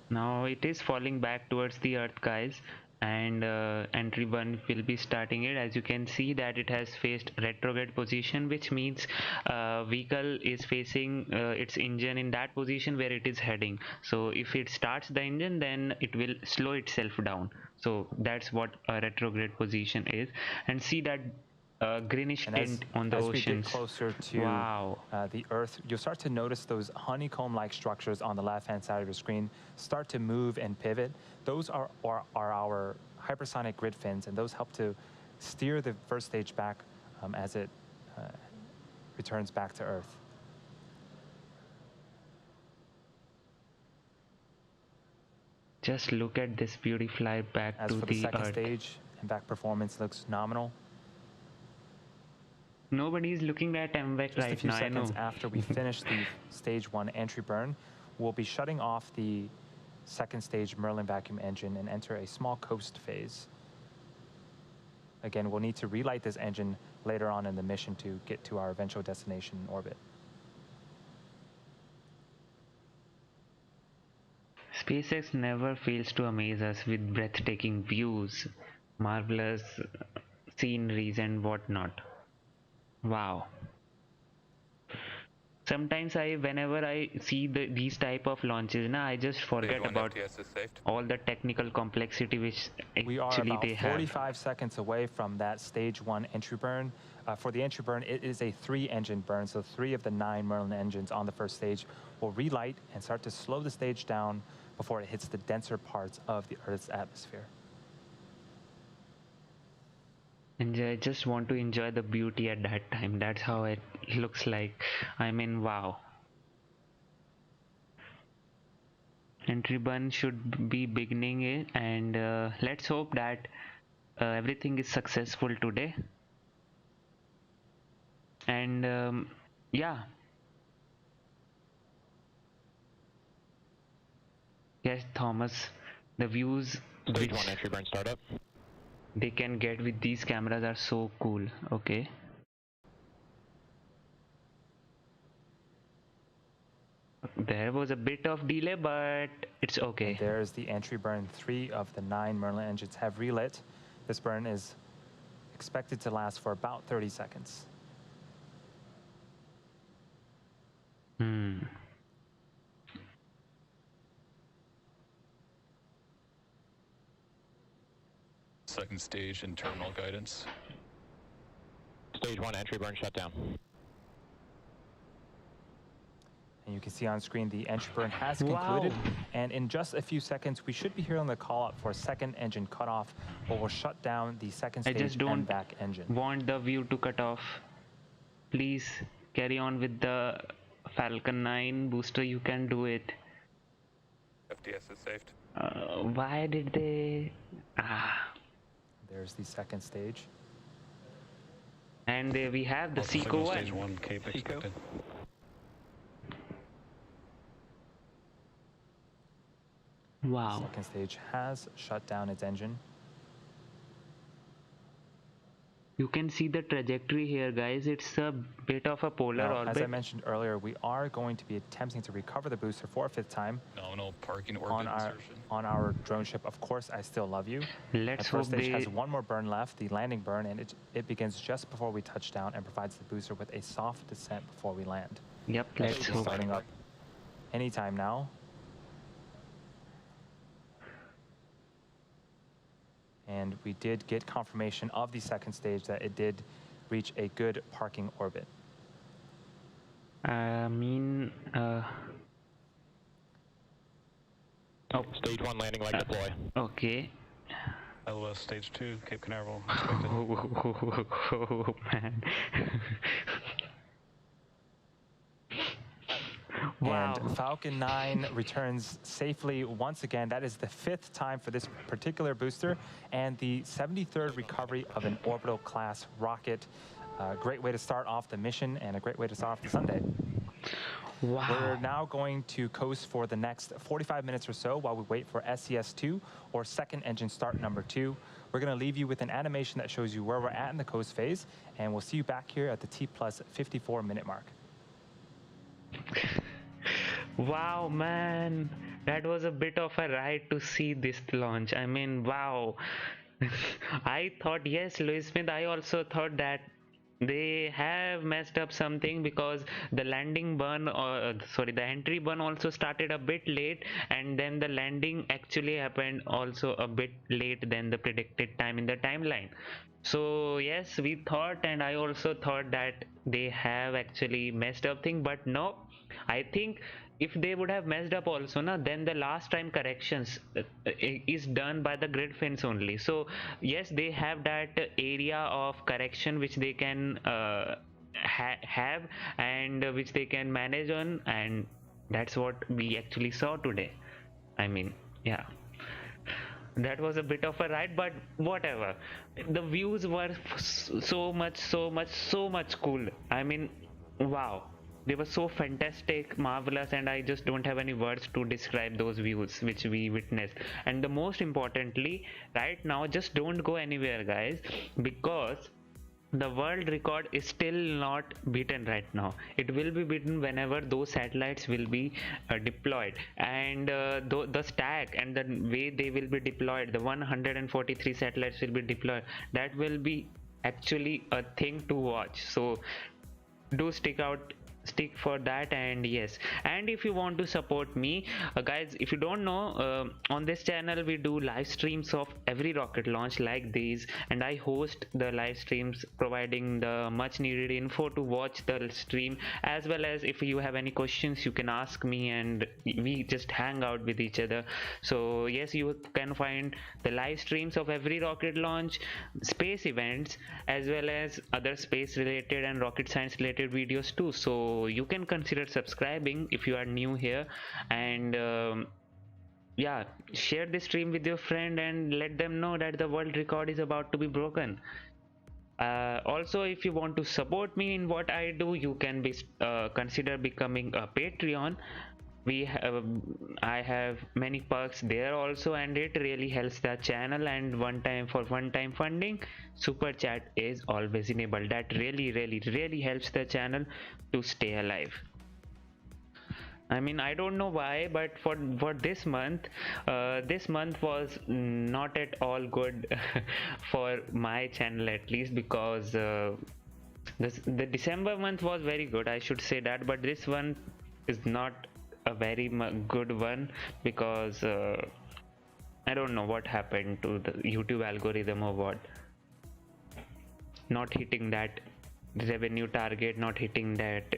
Speaker 1: Now it is falling back towards the Earth, guys, and entry burn will be starting it. As you can see that it has faced retrograde position, which means vehicle is facing its engine in that position where it is heading. So if it starts the engine, then it will slow itself down. So that's what a retrograde position is. And see that greenish
Speaker 4: And
Speaker 1: tint on the
Speaker 4: as we get
Speaker 1: oceans.
Speaker 4: closer to
Speaker 1: Wow.
Speaker 4: the Earth, you'll start to notice those honeycomb-like structures on the left-hand side of your screen start to move and pivot. Those are our hypersonic grid fins, and those help to steer the first stage back as it returns back to Earth.
Speaker 1: Just look at this beauty fly back
Speaker 4: As
Speaker 1: to
Speaker 4: for the
Speaker 1: the
Speaker 4: second
Speaker 1: Earth.
Speaker 4: stage, impact performance looks nominal.
Speaker 1: Nobody is looking at MVAC
Speaker 4: Just a
Speaker 1: right
Speaker 4: few
Speaker 1: now, I know.
Speaker 4: seconds after we finish the stage 1 entry burn, we'll be shutting off the second stage Merlin vacuum engine and enter a small coast phase. Again, we'll need to relight this engine later on in the mission to get to our eventual destination in orbit.
Speaker 1: SpaceX never fails to amaze us with breathtaking views, marvelous sceneries and whatnot. Wow. Sometimes whenever I see these type of launches, I just
Speaker 5: Stage
Speaker 1: forget
Speaker 5: 1
Speaker 1: about
Speaker 5: FTS is saved.
Speaker 1: all the technical complexity which
Speaker 4: We are
Speaker 1: actually
Speaker 4: about
Speaker 1: they have.
Speaker 4: 45 seconds away from that stage 1 entry burn. For the entry burn, it is a 3-engine burn, so 3 of the 9 Merlin engines on the first stage will relight and start to slow the stage down before it hits the denser parts of the Earth's atmosphere.
Speaker 1: And I just want to enjoy the beauty at that time. That's how it looks like. I mean, wow. Entry burn should be beginning it, and let's hope that everything is successful today. And yeah. Yes, Thomas, the views
Speaker 2: Stage
Speaker 1: which
Speaker 2: 1 entry burn startup.
Speaker 1: they can get with these cameras are so cool. Okay. There was a bit of delay, but it's okay.
Speaker 4: And there's the entry burn. 3 of the 9 Merlin engines have relit. This burn is expected to last for about 30 seconds.
Speaker 5: Second stage and terminal guidance.
Speaker 2: Stage 1 entry burn shutdown.
Speaker 4: And you can see on screen the entry burn has concluded.
Speaker 1: Wow.
Speaker 4: And in just a few seconds, we should be hearing the call out for a second engine cutoff, or we'll shut down the second
Speaker 1: I
Speaker 4: stage
Speaker 1: just don't
Speaker 4: MVAC engine.
Speaker 1: want the view to cut off. Please carry on with the Falcon 9 booster. You can do it.
Speaker 5: FTS is saved.
Speaker 1: Why did they?
Speaker 4: There's the second stage.
Speaker 1: And we have the
Speaker 5: Also
Speaker 1: Seco
Speaker 5: signal
Speaker 1: one.
Speaker 5: Stage 1 Cape expected.
Speaker 1: Wow.
Speaker 4: Second stage has shut down its engine.
Speaker 1: You can see the trajectory here, guys. It's a bit of a polar
Speaker 4: Now,
Speaker 1: orbit.
Speaker 4: as I mentioned earlier, we are going to be attempting to recover the booster for a 5th time
Speaker 5: No parking
Speaker 4: on
Speaker 5: orbit
Speaker 4: our
Speaker 5: insertion.
Speaker 4: drone ship. Of course, I Still Love You.
Speaker 1: Let's
Speaker 4: The first
Speaker 1: hope
Speaker 4: stage
Speaker 1: they.
Speaker 4: has one more burn left, the landing burn, and it begins just before we touch down and provides the booster with a soft descent before we land.
Speaker 1: Yep. Let's
Speaker 4: It's
Speaker 1: hope.
Speaker 4: starting up anytime now. And we did get confirmation of the second stage that it did reach a good parking orbit.
Speaker 1: Oh,
Speaker 2: Stage 1 landing leg deploy.
Speaker 1: okay.
Speaker 5: LOS Stage 2, Cape Canaveral expected.
Speaker 1: Oh, man. Wow.
Speaker 4: And Falcon 9 returns safely once again. That is the 5th time for this particular booster and the 73rd recovery of an orbital class rocket. Great way to start off the mission and a great way to start off the Sunday.
Speaker 1: Wow.
Speaker 4: We're now going to coast for the next 45 minutes or so while we wait for SES-II, or second engine start number 2. We're going to leave you with an animation that shows you where we're at in the coast phase, and we'll see you back here at the T plus 54-minute mark.
Speaker 1: Wow, man. That was a bit of a ride to see this launch. I mean, wow. I thought, yes, Louis Smith, I also thought that they have messed up something, because the landing burn, the entry burn also started a bit late, and then the landing actually happened also a bit late than the predicted time in the timeline. So yes, we thought, and I also thought that they have actually messed up thing, but no, I think if they would have messed up also, na, then the last time corrections is done by the grid fins only. So yes, they have that area of correction which they can have, and which they can manage on, and that's what we actually saw today. I mean, yeah, that was a bit of a ride, but whatever. The views were so much cool. I mean, wow, they were so fantastic, marvelous, and I just don't have any words to describe those views which we witnessed. And the most importantly, right now, just don't go anywhere, guys, because the world record is still not beaten right now. It will be beaten whenever those satellites will be deployed, and the stack and the way they will be deployed, the 143 satellites will be deployed, that will be actually a thing to watch. So do stick for that. And yes, and if you want to support me, guys, if you don't know, on this channel we do live streams of every rocket launch like these, and I host the live streams, providing the much needed info to watch the stream, as well as if you have any questions you can ask me, and we just hang out with each other. So yes, you can find the live streams of every rocket launch, space events, as well as other space related and rocket science related videos too. So you can consider subscribing if you are new here, and yeah, share this stream with your friend and let them know that the world record is about to be broken. Also, if you want to support me in what I do, you can be consider becoming a Patreon. I have many perks there also, and it really helps the channel. And one time funding, super chat is always enabled. That really helps the channel to stay alive. I mean, I don't know why, but for this month was not at all good for my channel, at least, because the December month was very good, I should say that, but this one is not a very good one, because I don't know what happened to the YouTube algorithm or what, not hitting that revenue target, not hitting that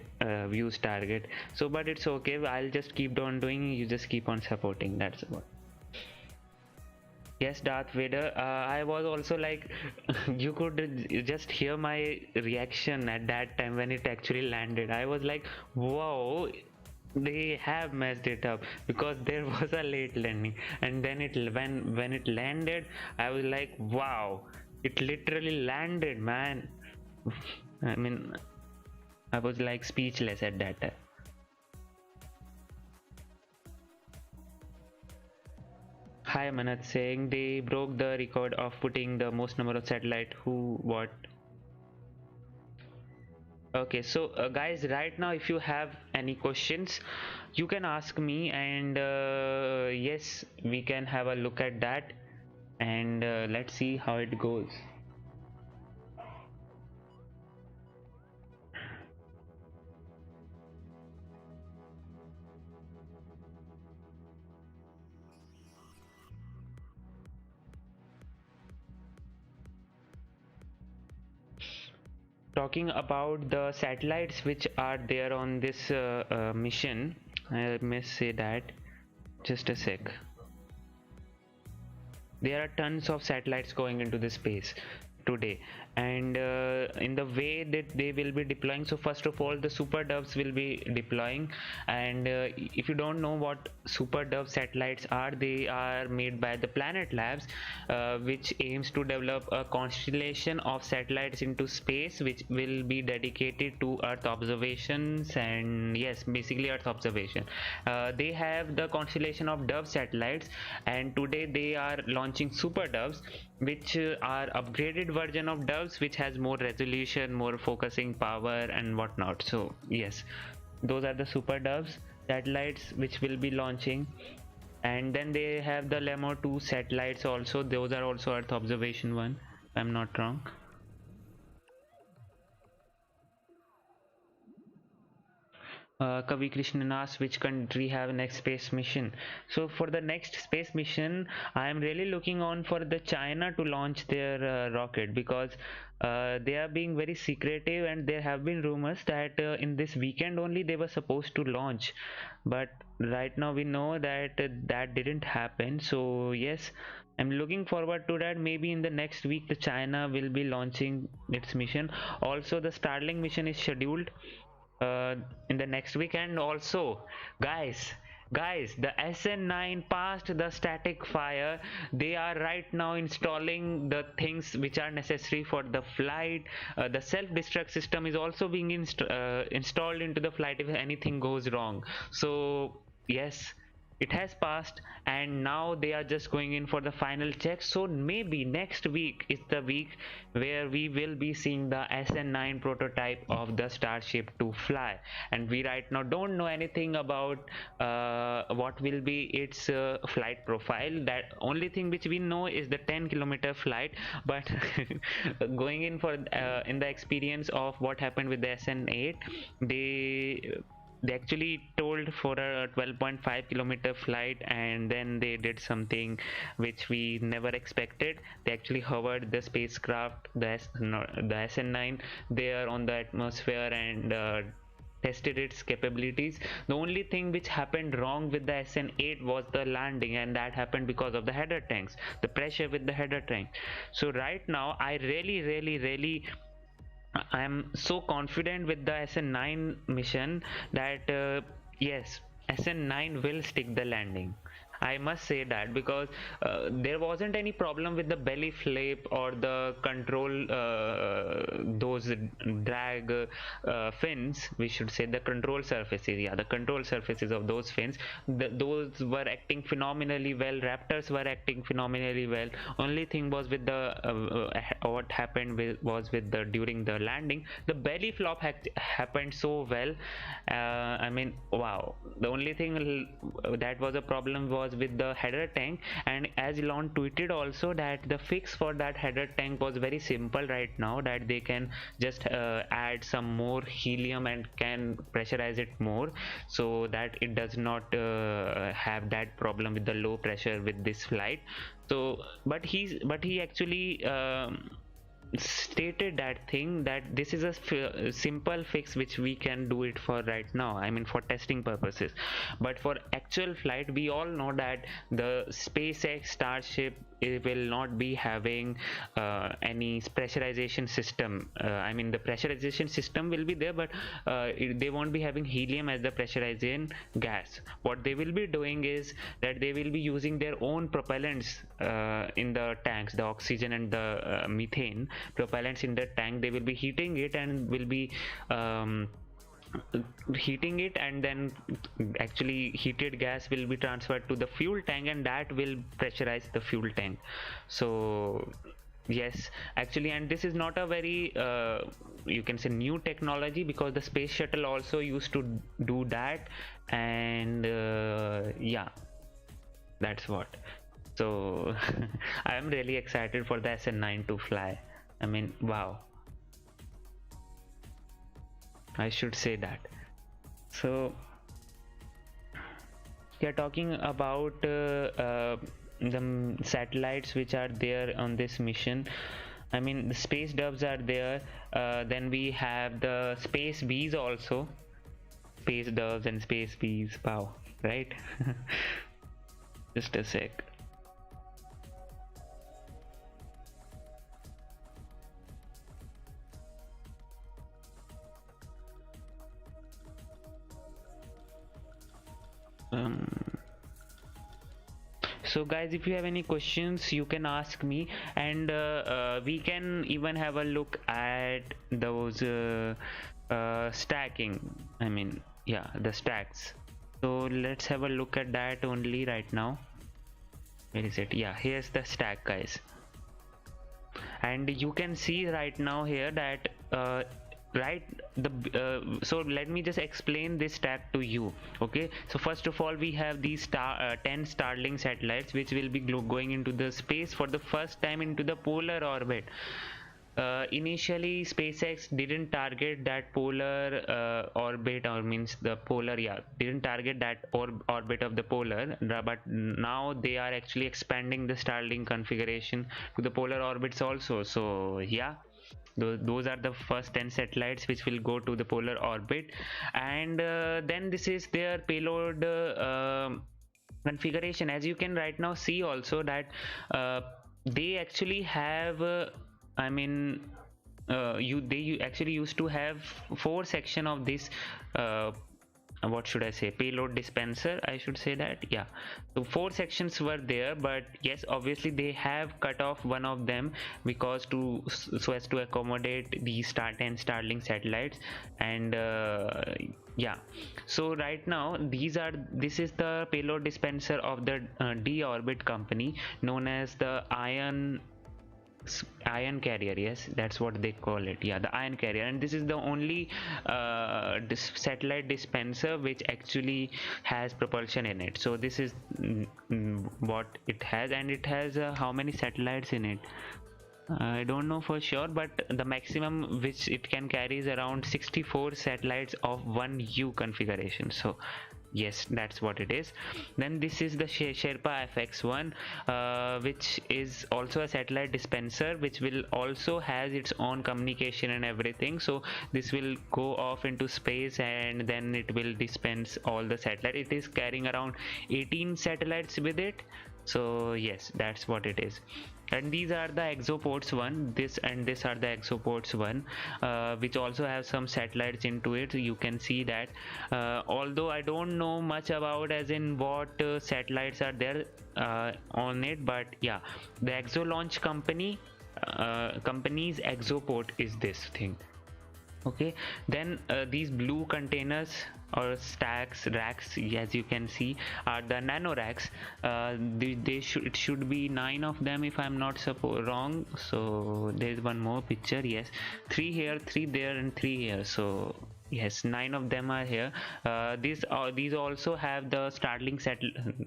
Speaker 1: views target. So but it's okay, I'll just keep on doing, you just keep on supporting, that's what. Yes, Darth Vader, I was also like you could just hear my reaction at that time when it actually landed. I was like, whoa, they have messed it up, because there was a late landing, and then when it landed, I was like, wow, it literally landed, man. I mean, I was like speechless at that time. Hi Manat saying they broke the record of putting the most number of satellite. Who, what? Okay, so guys, right now if you have any questions, you can ask me, and yes, we can have a look at that, and let's see how it goes. Talking about the satellites which are there on this mission, I must say that, just a sec. There are tons of satellites going into the space today, and in the way that they will be deploying, so first of all the super doves will be deploying, and if you don't know what super dove satellites are, they are made by the Planet Labs, which aims to develop a constellation of satellites into space which will be dedicated to Earth observations, and yes, basically Earth observation. They have the constellation of dove satellites, and today they are launching super doves, which are upgraded version of doves, which has more resolution, more focusing power and whatnot. So yes, those are the super doves satellites which will be launching. And then they have the Lemur 2 satellites also. Those are also Earth observation one, if I'm not wrong. Kavi Krishnan asks which country have next space mission. So for the next space mission, I am really looking on for the China to launch their rocket, because they are being very secretive, and there have been rumors that in this weekend only they were supposed to launch, but right now we know that that didn't happen. So yes, I'm looking forward to that. Maybe in the next week the China will be launching its mission. Also the Starlink mission is scheduled in the next week. And also guys, the SN9 passed the static fire. They are right now installing the things which are necessary for the flight. The self-destruct system is also being installed into the flight if anything goes wrong. So yes, it has passed, and now they are just going in for the final check. So maybe next week is the week where we will be seeing the SN9 prototype of the Starship to fly, and we right now don't know anything about what will be its flight profile. That only thing which we know is the 10-kilometer flight, but going in for in the experience of what happened with the SN8, they actually told for a 12.5 kilometer flight, and then they did something which we never expected. They actually hovered the spacecraft, the SN9 there on the atmosphere, and tested its capabilities. The only thing which happened wrong with the SN8 was the landing, and that happened because of the header tanks, the pressure with the header tank. So right now I really I am so confident with the SN9 mission that yes, SN9 will stick the landing. I must say that, because there wasn't any problem with the belly flip or the control, those drag fins, we should say the control surfaces. Yeah, the control surfaces of those fins, those were acting phenomenally well. Raptors were acting phenomenally well. Only thing was with the what happened was with the during the landing, the belly flop happened so well. I mean, wow. The only thing that was a problem was with the header tank, and as Elon tweeted also that the fix for that header tank was very simple right now, that they can just add some more helium and can pressurize it more, so that it does not have that problem with the low pressure with this flight. So but he actually stated that thing, that this is a simple fix which we can do it for right now, I mean for testing purposes. But for actual flight, we all know that the SpaceX Starship will not be having any pressurization system. I mean the pressurization system will be there, but they won't be having helium as the pressurizing gas. What they will be doing is that they will be using their own propellants in the tanks, the oxygen and the methane propellants in the tank. They will be heating it and will be heating it, and then actually heated gas will be transferred to the fuel tank, and that will pressurize the fuel tank. So yes, actually, and this is not a very you can say new technology, because the space shuttle also used to do that, and yeah, that's what. So I am really excited for the SN9 to fly. I mean, wow, I should say that. So we are talking about the satellites which are there on this mission. I mean, the space doves are there, then we have the space bees also, space doves and space bees. Wow, right? Just a sec. So guys, if you have any questions, you can ask me, and we can even have a look at those stacking. I mean, yeah, the stacks. So let's have a look at that only right now. Where is it? Yeah, here's the stack, guys, and you can see right now here that right, the so let me just explain this stack to you. Okay, so first of all, we have these 10 Starlink satellites which will be going into the space for the first time into the polar orbit. Initially SpaceX didn't target that polar orbit, or means the polar, yeah, didn't target that orbit of the polar, but now they are actually expanding the Starlink configuration to the polar orbits also. So yeah, those are the first 10 satellites which will go to the polar orbit. And then this is their payload configuration. As you can right now see also that they actually have I mean they actually used to have 4 section of this what should I say, payload dispenser, I should say that, yeah. So 4 sections were there, but yes, obviously they have cut off one of them because so as to accommodate the and Starlink satellites. And yeah, so right now this is the payload dispenser of the D-orbit company known as the ion carrier. Yes, that's what they call it. Yeah, the ion carrier. And this is the only satellite dispenser which actually has propulsion in it. So this is what it has. And it has how many satellites in it, I don't know for sure, but the maximum which it can carry is around 64 satellites of 1U configuration. So yes, that's what it is. Then this is the Sherpa FX1, which is also a satellite dispenser, which will also has its own communication and everything. So this will go off into space and then it will dispense all the satellite. It is carrying around 18 satellites with it. So yes, that's what it is. And these are the exoports one, this and this are the exoports one, which also have some satellites into it. You can see that, although I don't know much about as in what satellites are there on it, but yeah, the exo launch company's exoport is this thing. Okay, then these blue containers or racks, as you can see, are the nano racks. It should be 9 of them if I'm not wrong. So there's one more picture. Yes, 3 here, 3 there, and 3 here. So yes, 9 of them are here. These also have the Starlink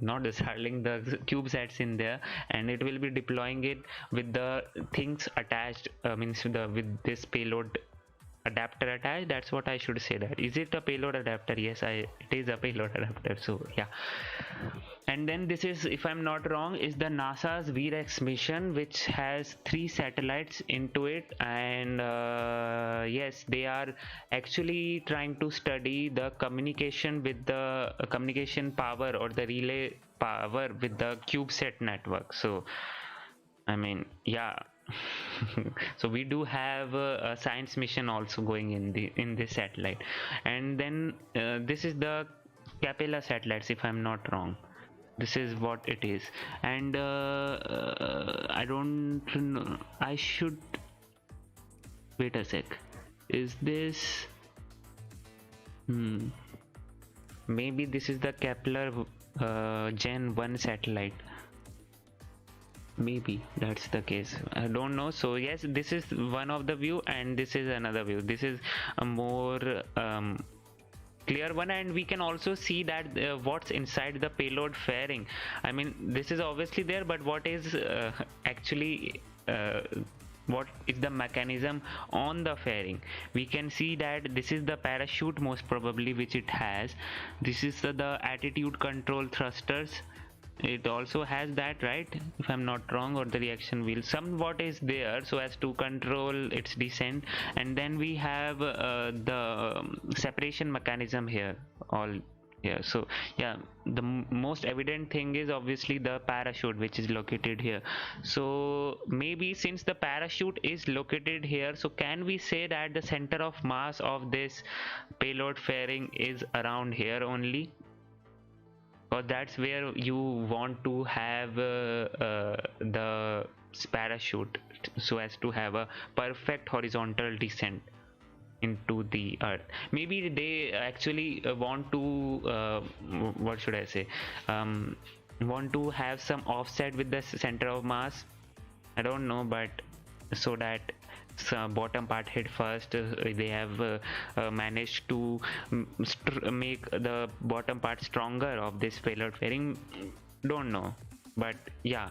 Speaker 1: not the Starlink, the CubeSats in there, and it will be deploying it with the things attached, means with this payload adapter attached. That's what I should say. That is it a payload adapter? Yes, it is a payload adapter. So yeah. And then this is, if I'm not wrong, is the NASA's VREX mission, which has 3 satellites into it. And yes, they are actually trying to study the communication with the communication power or the relay power with the CubeSat network. So I mean, yeah. So we do have a science mission also going in this satellite. And then this is the Capella satellites, if I'm not wrong. This is what it is. And I don't know, I should wait a sec. Is this maybe this is the Kepler Gen 1 satellite. Maybe that's the case, I don't know. So yes, this is one of the view and this is another view. This is a more clear one, and we can also see that what's inside the payload fairing. I mean, this is obviously there, but what is actually what is the mechanism on the fairing? We can see that this is the parachute most probably which it has. This is the attitude control thrusters. It also has that, right, if I'm not wrong, or the reaction wheel somewhat is there so as to control its descent. And then we have the separation mechanism here, all here. So yeah, the most evident thing is obviously the parachute, which is located here. So maybe since the parachute is located here, so can we say that the center of mass of this payload fairing is around here only? Or that's where you want to have the parachute, so as to have a perfect horizontal descent into the earth. Maybe they actually want to what should I say, want to have some offset with the center of mass. I don't know, but so that bottom part hit first. They have managed to make the bottom part stronger of this payload fairing. Don't know, but yeah,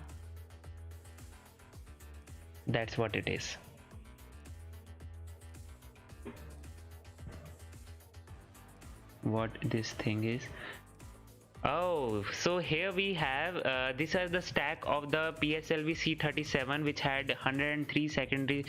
Speaker 1: that's what it is. what this thing is. Oh, so here we have these are the stack of the PSLV C-37, which had 103 secondary,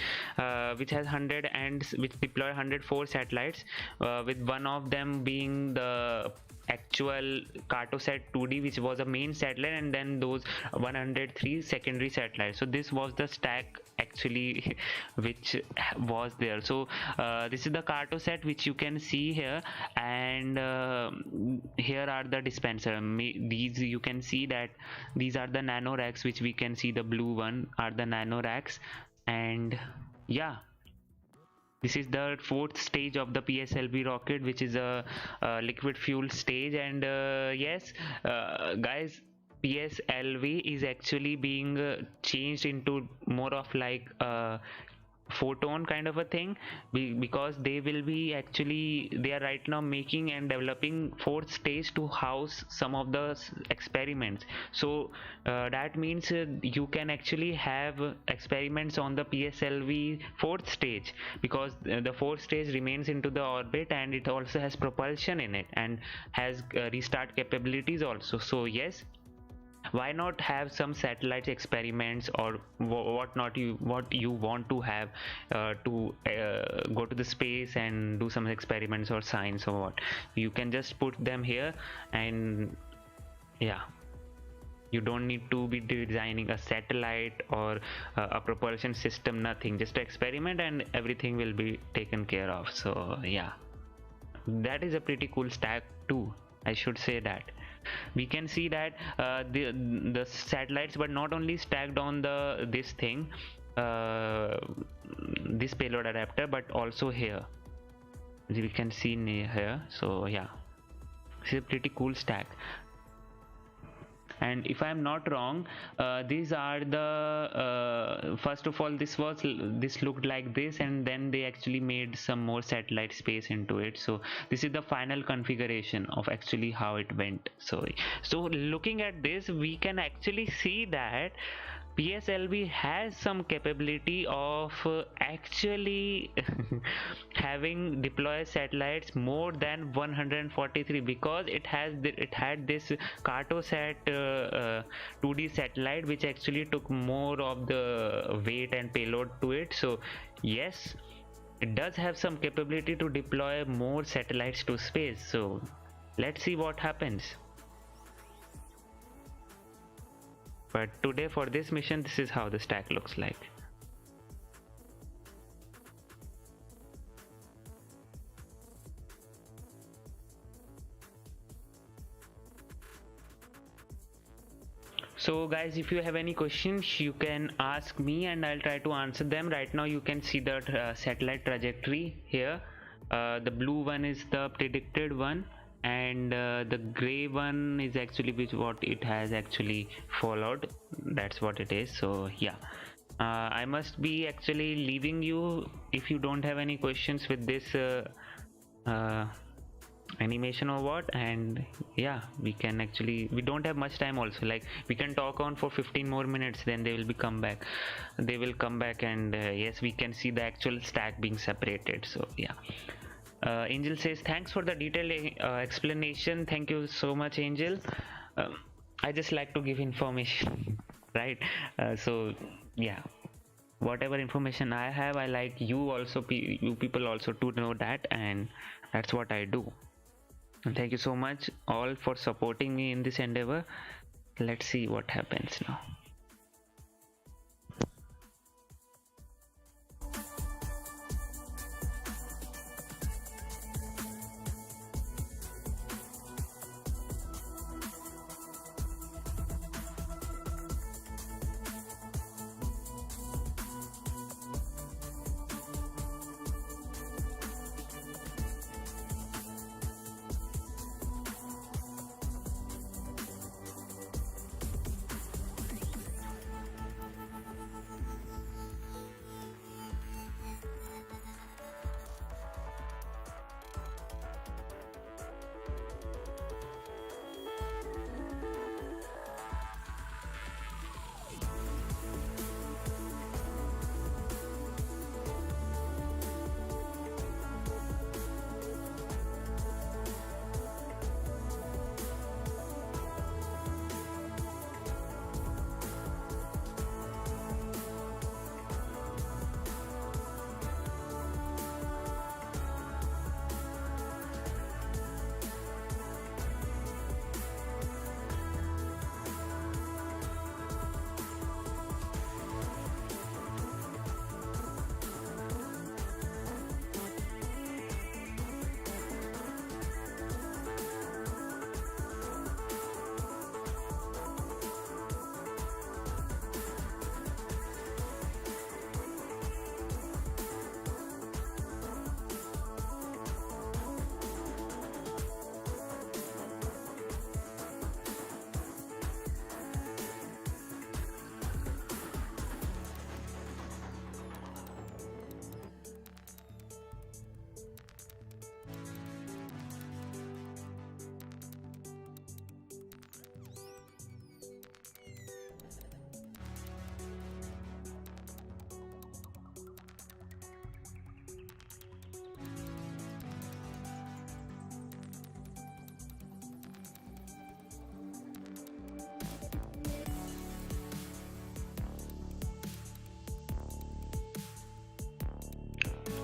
Speaker 1: which has 100 and which deployed 104 satellites, with one of them being the actual Cartosat 2D, which was a main satellite, and then those 103 secondary satellites. So this was the stack actually which was there. So this is the Cartosat which you can see here, and here are the dispenser. These you can see that these are the nano racks, which we can see the blue one are the nano racks. And yeah, this is the fourth stage of the PSLV rocket, which is a liquid fuel stage. And yes, guys, PSLV is actually being changed into more of like a photon kind of a thing, because they will be actually, they are right now making and developing fourth stage to house some of the experiments. So that means you can actually have experiments on the PSLV fourth stage, because the fourth stage remains into the orbit, and it also has propulsion in it and has restart capabilities also. So yes, why not have some satellite experiments or what you want to have to go to the space and do some experiments or science or what, you can just put them here. And yeah, you don't need to be designing a satellite or a propulsion system, nothing, just experiment and everything will be taken care of. So yeah, that is a pretty cool stack too, I should say that. We can see that the satellites were not only stacked on this thing, this payload adapter, but also here, we can see here. So yeah, this is a pretty cool stack. And if I'm not wrong, these are the first of all, this looked like this, and then they actually made some more satellite space into it. So this is the final configuration of actually how it went. So looking at this, we can actually see that PSLV has some capability of actually having deployed satellites more than 143, because it had this Cartosat 2D satellite, which actually took more of the weight and payload to it. So yes, it does have some capability to deploy more satellites to space. So let's see what happens. But today for this mission, this is how the stack looks like. So guys, if you have any questions, you can ask me and I'll try to answer them. Right now you can see the satellite trajectory here. The blue one is the predicted one, and the gray one is actually what it has actually followed. That's what it is. So yeah, I must be actually leaving you if you don't have any questions with this animation or what. And yeah, we don't have much time also, like we can talk on for 15 more minutes, then they will come back, and yes, we can see the actual stack being separated. So yeah. Angel says thanks for the detailed explanation. Thank you so much, Angel. I just like to give information right? So yeah, whatever information I have, I like you also, you people also to know that, and that's what I do. And thank you so much all for supporting me in this endeavor. Let's see what happens now.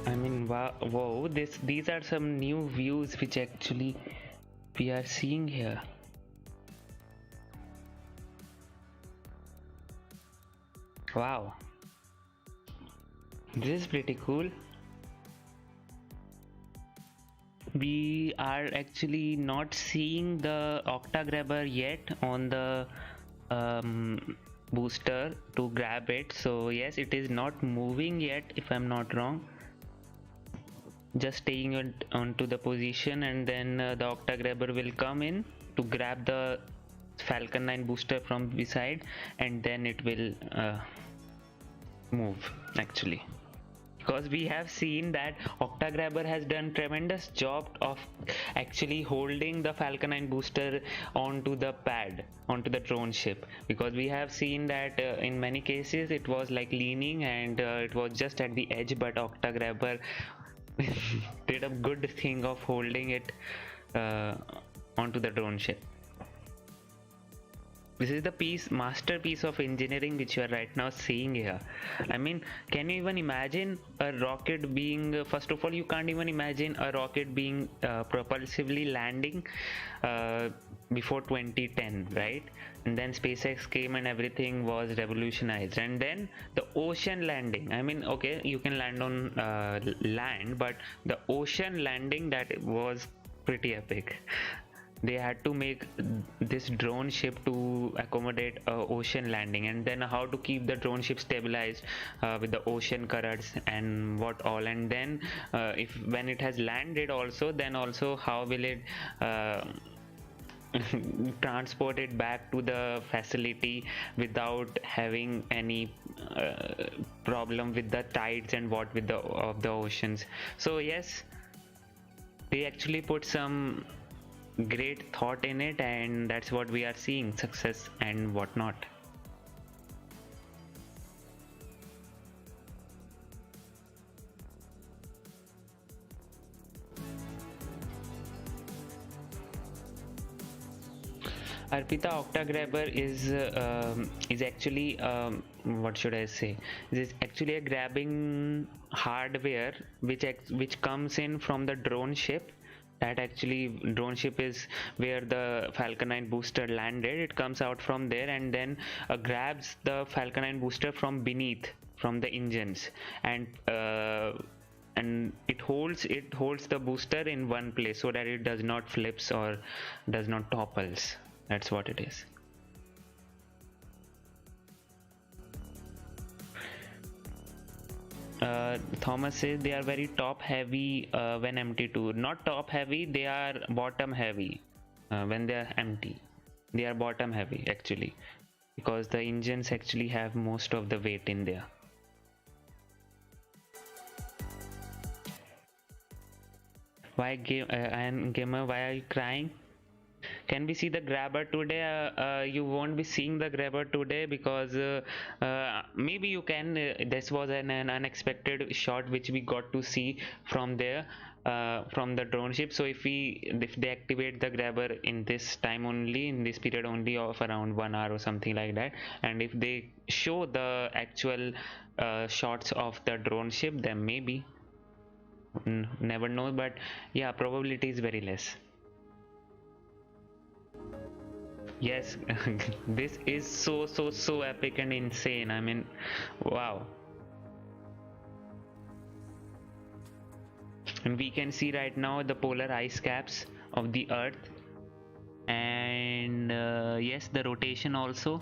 Speaker 1: I mean, wow, whoa, these are some new views which actually we are seeing here. Wow, this is pretty cool. We are actually not seeing the octagrabber yet on the booster to grab it, so yes, it is not moving yet if I'm not wrong. Just staying it onto the position, and then the octagrabber will come in to grab the Falcon 9 booster from beside, and then it will move actually. Because we have seen that octagrabber has done tremendous job of actually holding the Falcon 9 booster onto the pad, onto the drone ship, because we have seen that in many cases it was like leaning and it was just at the edge, but octagrabber did a good thing of holding it onto the drone ship. This is the masterpiece of engineering which you are right now seeing here. I mean, can you even imagine a rocket being, first of all, you can't even imagine a rocket being propulsively landing before 2010, right? And then SpaceX came and everything was revolutionized. And then the ocean landing. I mean, okay, you can land on land, but the ocean landing, that was pretty epic. They had to make this drone ship to accommodate ocean landing, and then how to keep the drone ship stabilized with the ocean currents and what all, and then when it has landed also, then also how will it transport it back to the facility without having any problem with the tides and what with of the oceans. So yes, they actually put some great thought in it, and that's what we are seeing, success and whatnot. Arpita, octagrabber is actually what should I say? This is actually a grabbing hardware which comes in from the drone ship. That actually drone ship is where the Falcon 9 booster landed. It comes out from there and then grabs the Falcon 9 booster from beneath, from the engines, and it holds the booster in one place so that it does not flips or does not topples. That's what it is. Thomas says they are very top heavy when empty too. Not top heavy, they are bottom heavy when they are empty. They are bottom heavy actually, because the engines actually have most of the weight in there. Why gamer, why are you crying? Can we see the grabber today? You won't be seeing the grabber today because maybe you can. This was an unexpected shot which we got to see from there, from the drone ship. So if they activate the grabber in this time only, in this period only of around 1 hour or something like that, and if they show the actual shots of the drone ship, then maybe, never know, but yeah, probability is very less. Yes, this is so epic and insane. I mean, wow. And we can see right now the polar ice caps of the earth, and yes, the rotation also,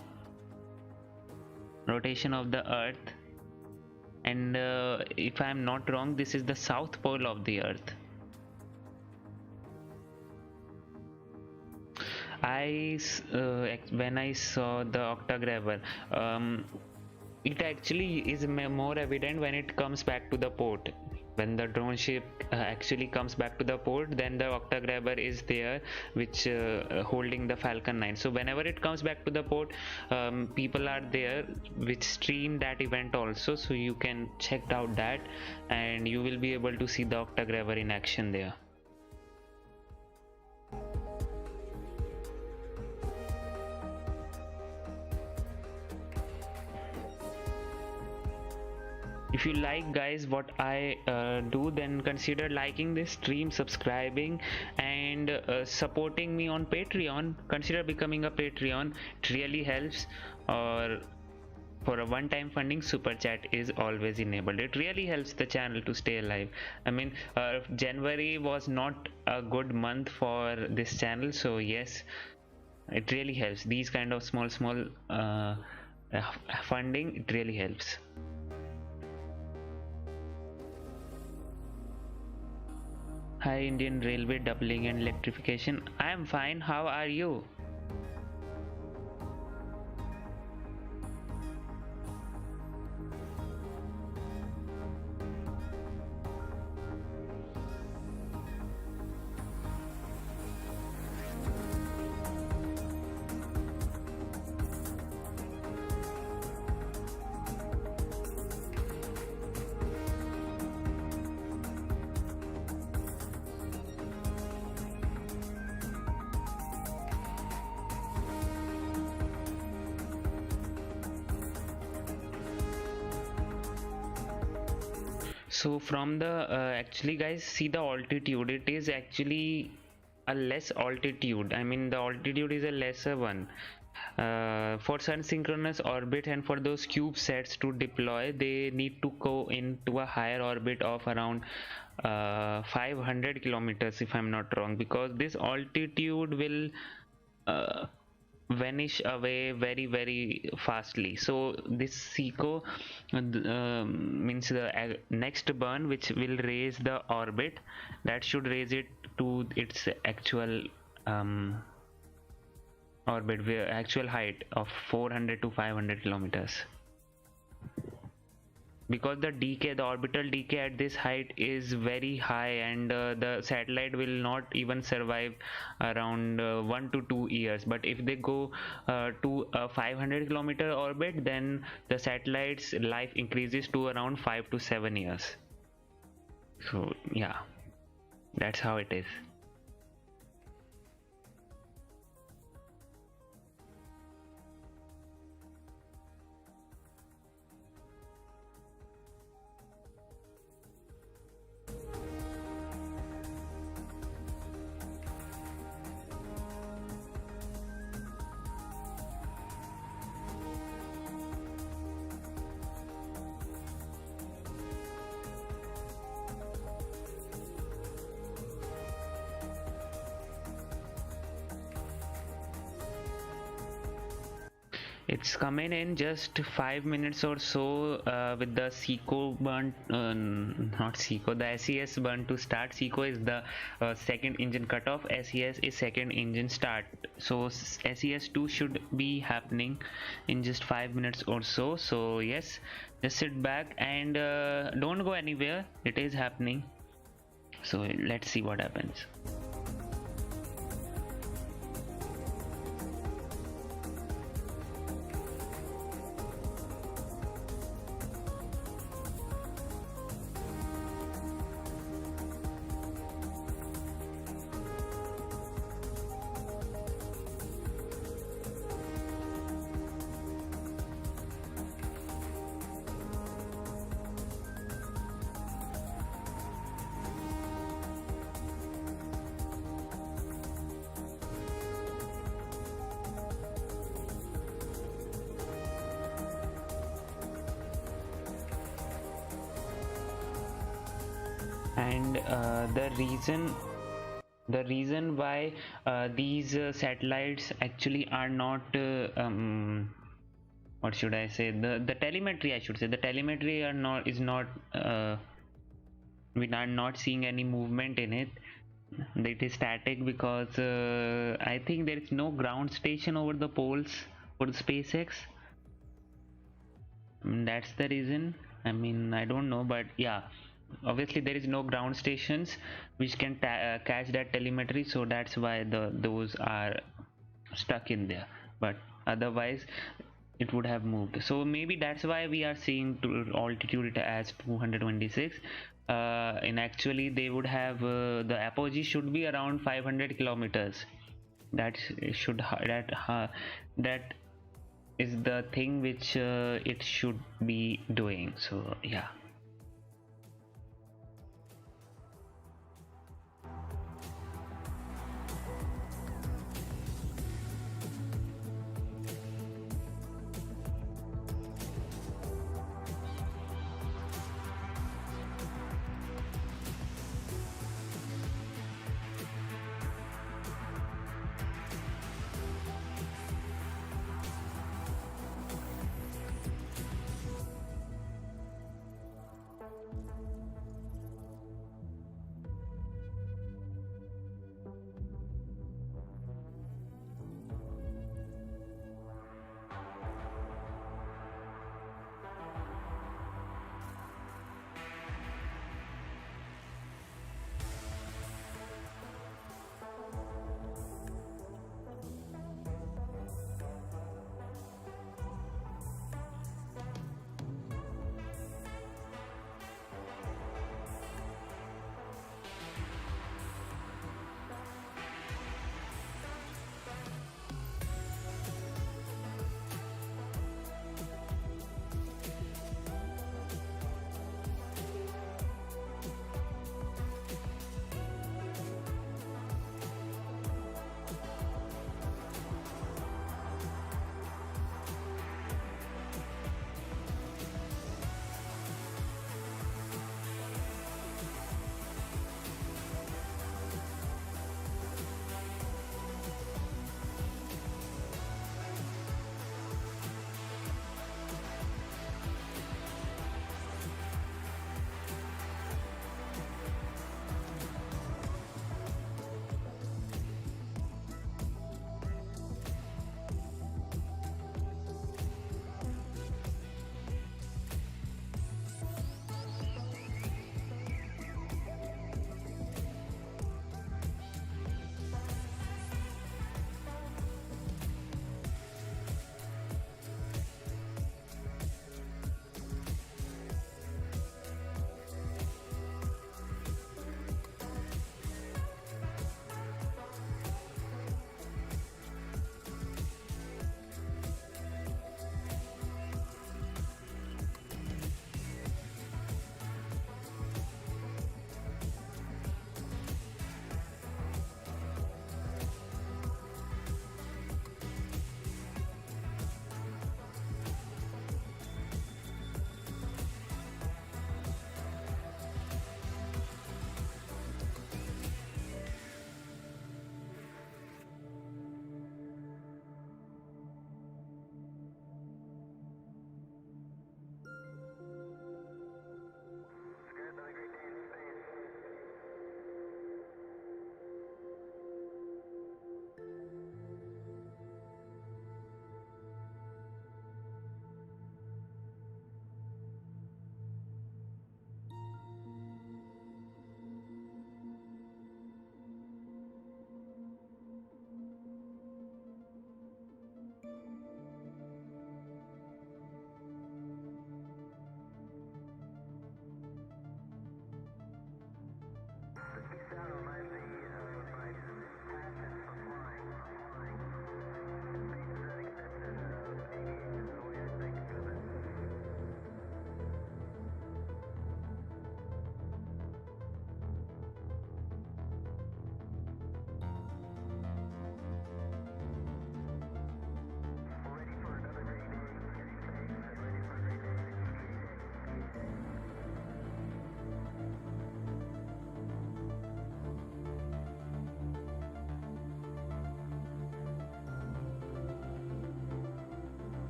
Speaker 1: rotation of the earth, and if I am not wrong, this is the south pole of the earth. When I saw the octagrabber, it actually is more evident when it comes back to the port. When the drone ship actually comes back to the port, then the octagrabber is there, which holding the Falcon 9. So whenever it comes back to the port, people are there which stream that event also, so you can check out that and you will be able to see the octagrabber in action there. if you like guys what I do, then consider liking this stream, subscribing, and supporting me on Patreon. Consider becoming a Patreon. It really helps. Or for a one-time funding, super chat is always enabled. It really helps the channel to stay alive. I mean, January was not a good month for this channel, so yes, it really helps. These kind of small funding, it really helps. Hi, Indian Railway doubling and electrification. I am fine. How are you? So from the actually guys, see the altitude, it is actually a less altitude. I mean the altitude is a lesser one. For sun synchronous orbit and for those CubeSats to deploy, they need to go into a higher orbit of around 500 kilometers if I'm not wrong, because this altitude will vanish away very fastly. So this SECO means the next burn which will raise the orbit, that should raise it to its actual orbit, actual height of 400 to 500 kilometers, because the orbital decay at this height is very high, and the satellite will not even survive around 1 to 2 years. But if they go to a 500 kilometer orbit, then the satellite's life increases to around 5 to 7 years. So yeah, that's how it is. It's coming in just 5 minutes or so with the SECO burn, not SECO, the SES burn to start. SECO is the second engine cutoff, SES is second engine start. So SES-II should be happening in just 5 minutes or so. So yes, just sit back and don't go anywhere, it is happening. So let's see what happens. And the reason why these satellites actually are not what should I say, the telemetry, I should say, the telemetry is not we are not seeing any movement in it. It is static because I think there is no ground station over the poles for the SpaceX. That's the reason. I mean, I don't know, but yeah, obviously there is no ground stations which can catch that telemetry, so that's why those are stuck in there, but otherwise it would have moved. So maybe that's why we are seeing altitude as 226. In actually they would have the apogee should be around 500 kilometers. That is the thing which it should be doing. So yeah.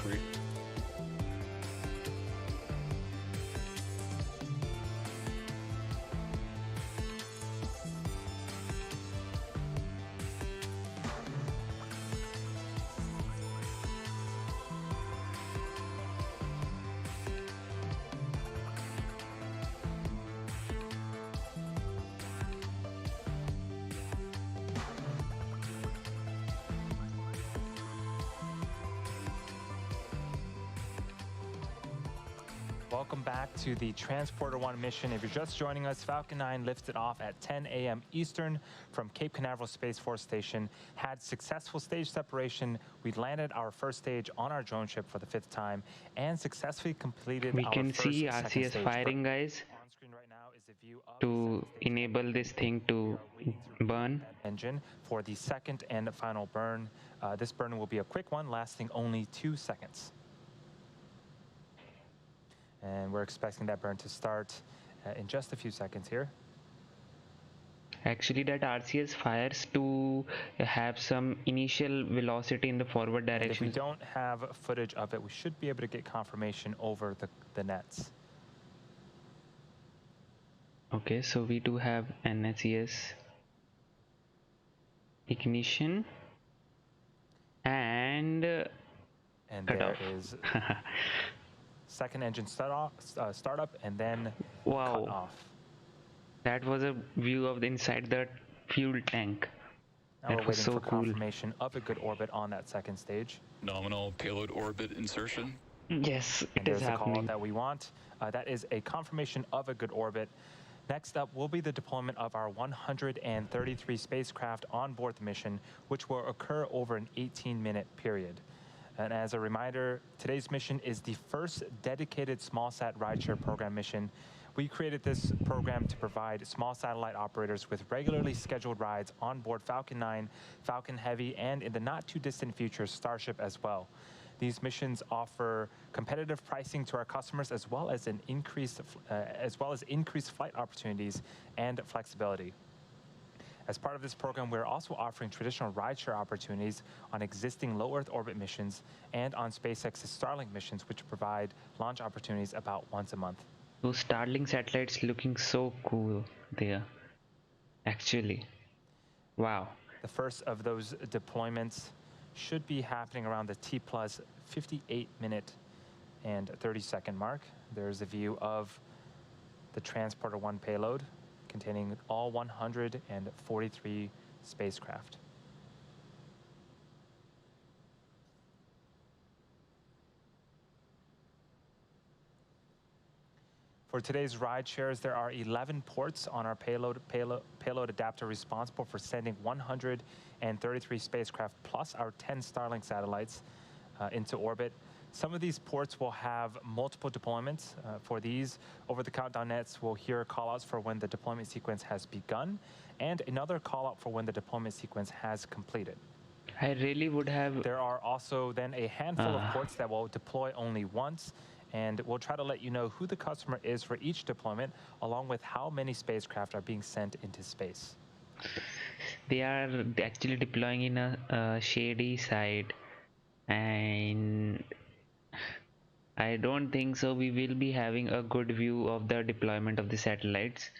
Speaker 5: 3.
Speaker 4: Welcome back to the Transporter-1 mission. If you're just joining us, Falcon 9 lifted off at 10 a.m. Eastern from Cape Canaveral Space Force Station, had successful stage separation. We landed our first stage on our drone ship for the 5th time and successfily completed
Speaker 1: We
Speaker 4: our
Speaker 1: can
Speaker 4: first
Speaker 1: see
Speaker 4: second
Speaker 1: RCS
Speaker 4: stage.
Speaker 1: firing, guys,
Speaker 4: On screen right now is a view of
Speaker 1: to enable this thing to burn.
Speaker 4: engine for the second and final burn. This burn will be a quick one, lasting only 2 seconds. And we're expecting that burn to start in just a few seconds here.
Speaker 1: Actually, that RCS fires to have some initial velocity in the forward
Speaker 4: And if we
Speaker 1: direction.
Speaker 4: don't have footage of it, we should be able to get confirmation over the nets.
Speaker 1: Okay, so we do have ANASIS ignition and
Speaker 4: And
Speaker 1: cut
Speaker 4: there
Speaker 1: off.
Speaker 4: is second engine startup and then
Speaker 1: Wow.
Speaker 4: cut off.
Speaker 1: That was a view of the inside the fuel tank.
Speaker 4: Now
Speaker 1: That
Speaker 4: we're
Speaker 1: was
Speaker 4: waiting
Speaker 1: so
Speaker 4: for
Speaker 1: cool.
Speaker 4: confirmation of a good orbit on that second stage.
Speaker 5: Nominal payload orbit insertion.
Speaker 1: Yes,
Speaker 4: And
Speaker 1: it is
Speaker 4: there's the call
Speaker 1: happening.
Speaker 4: that we want. That is a confirmation of a good orbit. Next up will be the deployment of our 133 spacecraft on board the mission, which will occur over an 18-minute period. And as a reminder, today's mission is the first dedicated SmallSat Rideshare Program mission. We created this program to provide small satellite operators with regularly scheduled rides on board Falcon 9, Falcon Heavy, and in the not-too-distant future, Starship as well. These missions offer competitive pricing to our customers, as well as increased flight opportunities and flexibility. As part of this program, we're also offering traditional rideshare opportunities on existing low Earth orbit missions and on SpaceX's Starlink missions, which provide launch opportunities about once a month.
Speaker 1: Those Starlink satellites looking so cool there. Actually, wow.
Speaker 4: The first of those deployments should be happening around the T plus 58-minute and 30-second mark. There's a view of the Transporter-1 payload containing all 143 spacecraft. For today's ride shares, there are 11 ports on our payload adapter responsible for sending 133 spacecraft plus our 10 Starlink satellites into orbit. Some of these ports will have multiple deployments. For these, over the countdown nets, we'll hear callouts for when the deployment sequence has begun and another callout for when the deployment sequence has completed.
Speaker 1: I really would have.
Speaker 4: There are also then a handful of ports that will deploy only once, and we'll try to let you know who the customer is for each deployment, along with how many spacecraft are being sent into space.
Speaker 1: They are actually deploying in a shady side, and I don't think so we will be having a good view of the deployment of the satellites.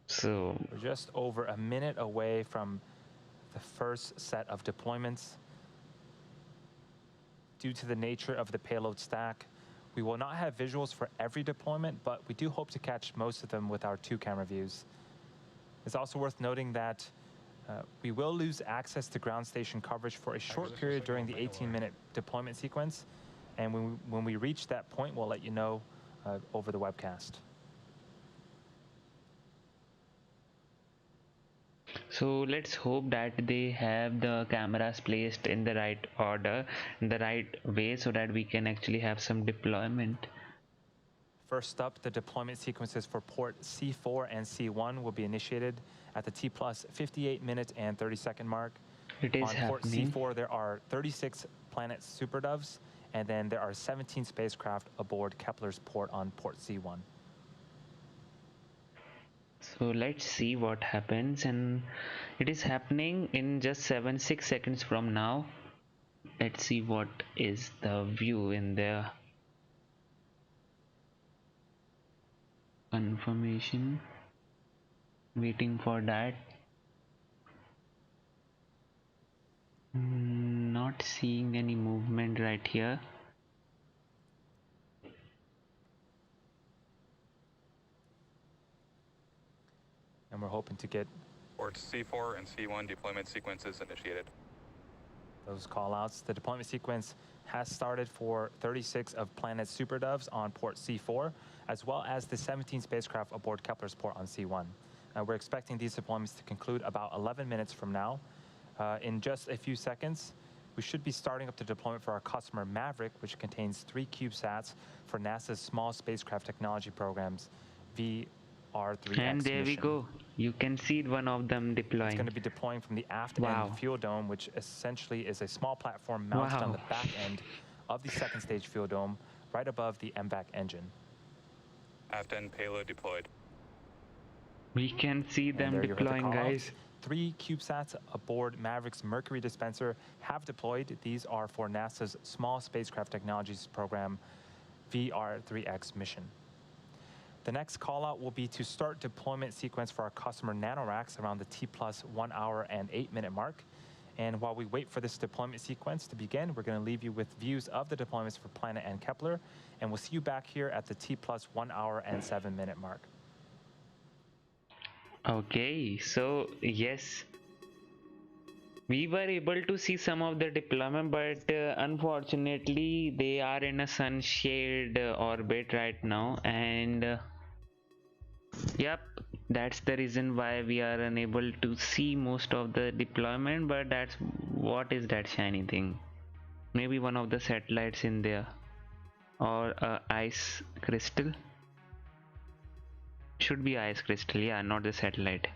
Speaker 1: So
Speaker 4: we're just over a minute away from the first set of deployments. Due to the nature of the payload stack, we will not have visuals for every deployment, but we do hope to catch most of them with our 2-camera views. It's also worth noting that we will lose access to ground station coverage for a short period during the 18-minute deployment sequence, and when we reach that point, we'll let you know over the webcast.
Speaker 1: So let's hope that they have the cameras placed in the right order, in the right way, so that we can actually have some deployment.
Speaker 4: First up, the deployment sequences for port C4 and C1 will be initiated at the T plus 58-minute and 30-second mark.
Speaker 1: It is
Speaker 4: On port
Speaker 1: happening.
Speaker 4: C4, there are 36 Planet SuperDoves, and then there are 17 spacecraft aboard Kepler's port on port C1.
Speaker 1: So let's see what happens, and it is happening in just 6 seconds from now. let's see what is the view in there. Confirmation, waiting for that. Not seeing any movement right here.
Speaker 4: And we're hoping to get
Speaker 5: Ports C4 and C1 deployment sequences initiated.
Speaker 4: those callouts. The deployment sequence has started for 36 of Planet's Super Doves on port C4, as well as the 17 spacecraft aboard Kepler's port on C1. We're expecting these deployments to conclude about 11 minutes from now. In just a few seconds, we should be starting up the deployment for our customer Maverick, which contains 3 CubeSats for NASA's Small Spacecraft Technology Program's VR3X
Speaker 1: And there we
Speaker 4: mission.
Speaker 1: go. You can see one of them
Speaker 4: It's
Speaker 1: deploying.
Speaker 4: going to be deploying from the aft
Speaker 1: Wow.
Speaker 4: end fuel dome, which essentially is a small platform mounted on
Speaker 1: Wow.
Speaker 4: the back end of the second stage fuel dome, right above the MVAC engine.
Speaker 5: Aft end payload deployed.
Speaker 1: We can see
Speaker 4: And
Speaker 1: them
Speaker 4: there you heard the
Speaker 1: deploying,
Speaker 4: call-outs.
Speaker 1: guys.
Speaker 4: 3 CubeSats aboard Maverick's Mercury dispenser have deployed. These are for NASA's Small Spacecraft Technologies Program VR3X mission. The next call-out will be to start deployment sequence for our customer NanoRacks around the T+ 1 hour and 8 minute mark. And while we wait for this deployment sequence to begin, we're going to leave you with views of the deployments for Planet and Kepler. And we'll see you back here at the T+ 1 hour and 7 minute mark.
Speaker 1: Okay, so yes, we were able to see some of the deployment, but unfortunately they are in a sunshade orbit right now, and yep, that's the reason why we are unable to see most of the deployment. But that's what is that shiny thing? Maybe one of the satellites in there, or ice crystal. Should be ice crystal, yeah, not the satellite.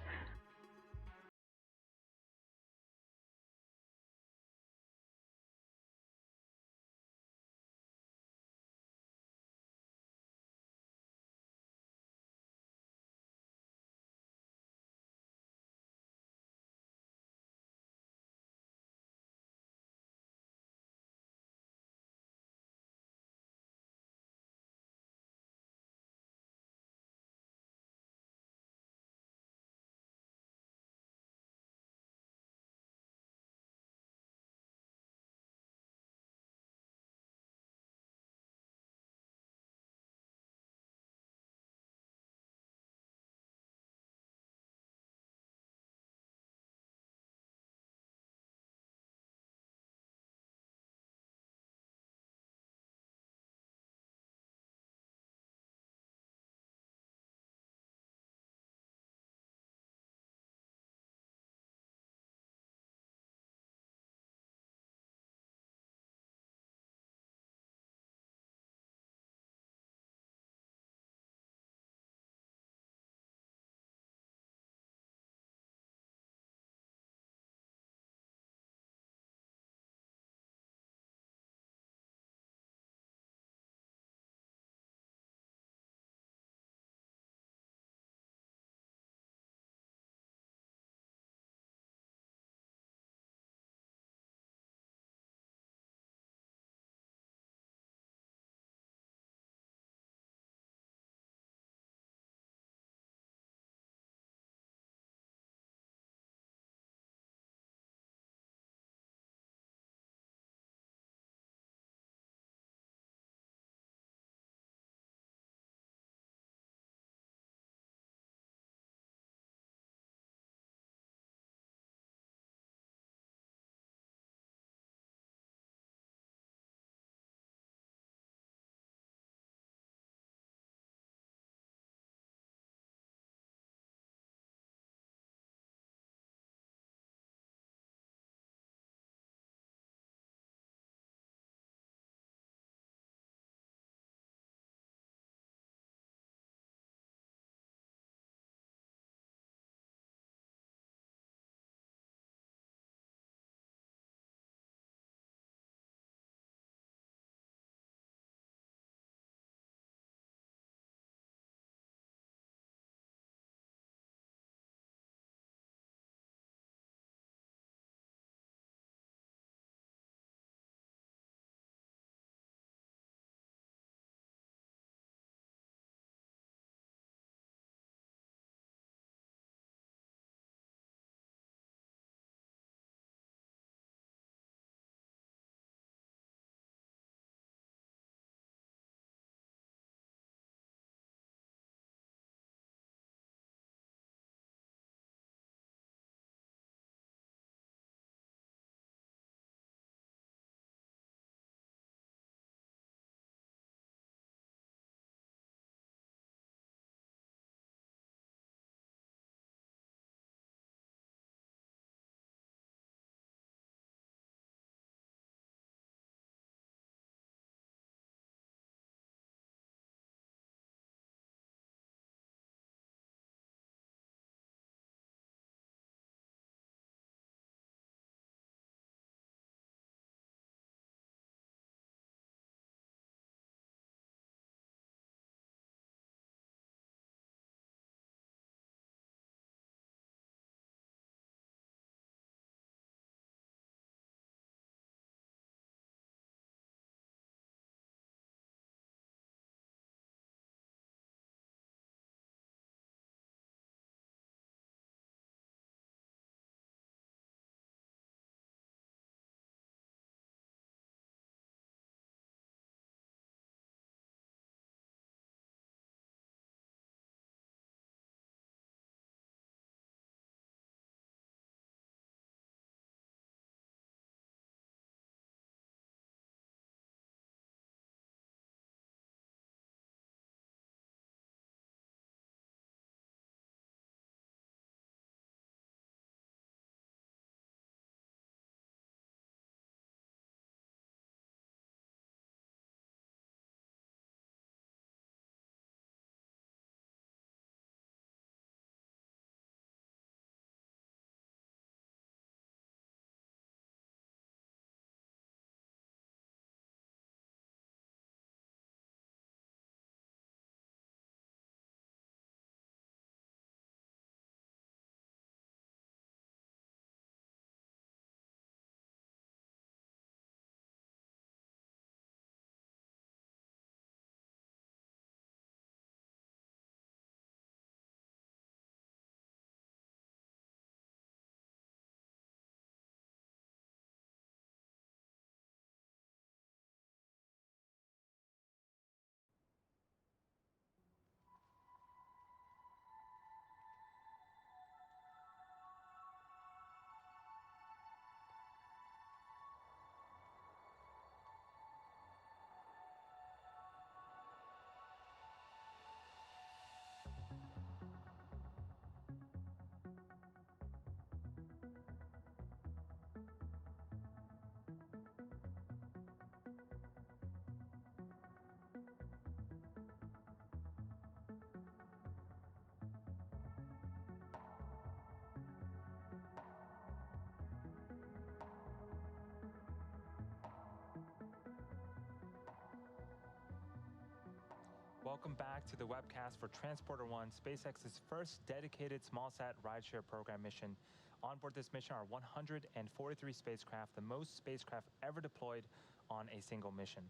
Speaker 4: Welcome back to the webcast for Transporter-1, SpaceX's first dedicated SmallSat Rideshare Program mission. On board this mission are 143 spacecraft, the most spacecraft ever deployed on a single mission.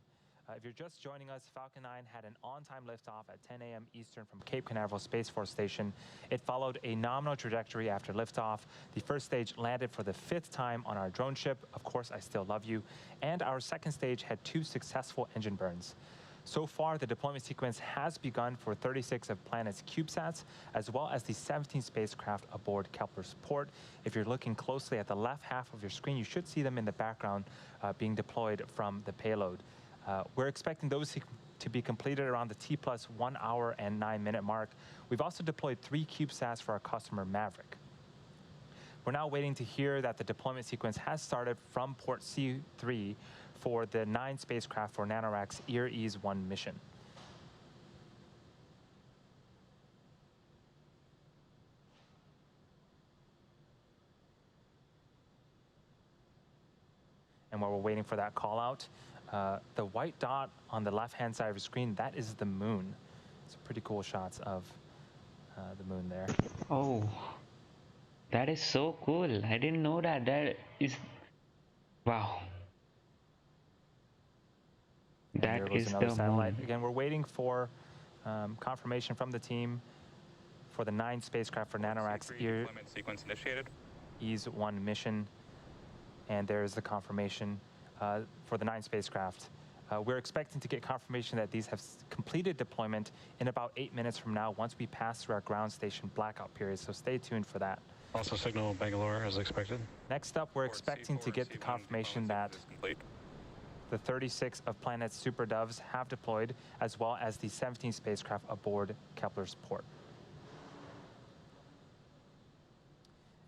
Speaker 4: If you're just joining us, Falcon 9 had an on-time liftoff at 10 a.m. Eastern from Cape Canaveral Space Force Station. It followed a nominal trajectory after liftoff. The first stage landed for the 5th time on our drone ship, Of Course I Still Love You, and our second stage had 2 successful engine burns. So far, the deployment sequence has begun for 36 of Planet's CubeSats, as well as the 17 spacecraft aboard Kepler's port. If you're looking closely at the left half of your screen, you should see them in the background being deployed from the payload. We're expecting those to be completed around the T+1 hour and 9-minute mark. We've also deployed 3 CubeSats for our customer Maverick. We're now waiting to hear that the deployment sequence has started from port C3 for the 9 spacecraft for NanoRac's ISRO-1 mission. And while we're waiting for that call out, the white dot on the left-hand side of your screen, that is the moon. Some pretty cool shots of the moon there.
Speaker 1: Oh, that is so cool. I didn't know that. That is, wow.
Speaker 4: And
Speaker 1: That
Speaker 4: there goes
Speaker 1: is
Speaker 4: another
Speaker 1: the
Speaker 4: satellite.
Speaker 1: moon.
Speaker 4: Again, we're waiting for confirmation from the team for the 9 spacecraft for NanoRac's
Speaker 5: deployment sequence initiated.
Speaker 4: ISRO-1 mission. And there's the confirmation for the 9 spacecraft. We're expecting to get confirmation that these have completed deployment in about 8 minutes from now once we pass through our ground station blackout period, so stay tuned for that.
Speaker 5: Also signal Bangalore as expected.
Speaker 4: Next up, we're expecting to get the confirmation that the 36 of Planet's Super Doves have deployed, as well as the 17 spacecraft aboard Kepler's port.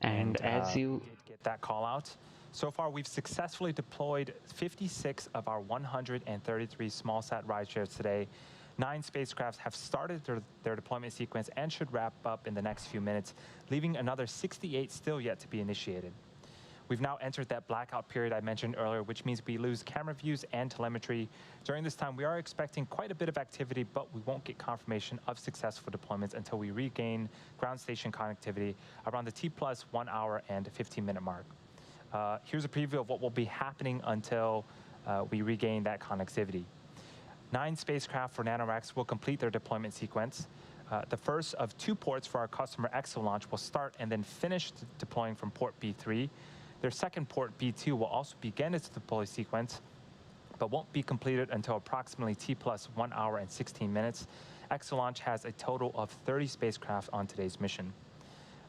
Speaker 1: And as you
Speaker 4: did get that call out. So far, we've successfully deployed 56 of our 133 SmallSat rideshares today. 9 spacecrafts have started their deployment sequence and should wrap up in the next few minutes, leaving another 68 still yet to be initiated. We've now entered that blackout period I mentioned earlier, which means we lose camera views and telemetry. During this time, we are expecting quite a bit of activity, but we won't get confirmation of successful deployments until we regain ground station connectivity around the T+1 hour and 15-minute mark. Here's a preview of what will be happening until we regain that connectivity. 9 spacecraft for NanoRacks will complete their deployment sequence. The first of 2 ports for our customer EXO launch will start and then finish deploying from port B3. Their second port, B2, will also begin its deploy sequence, but won't be completed until approximately T+1 hour and 16 minutes. EXO launch has a total of 30 spacecraft on today's mission.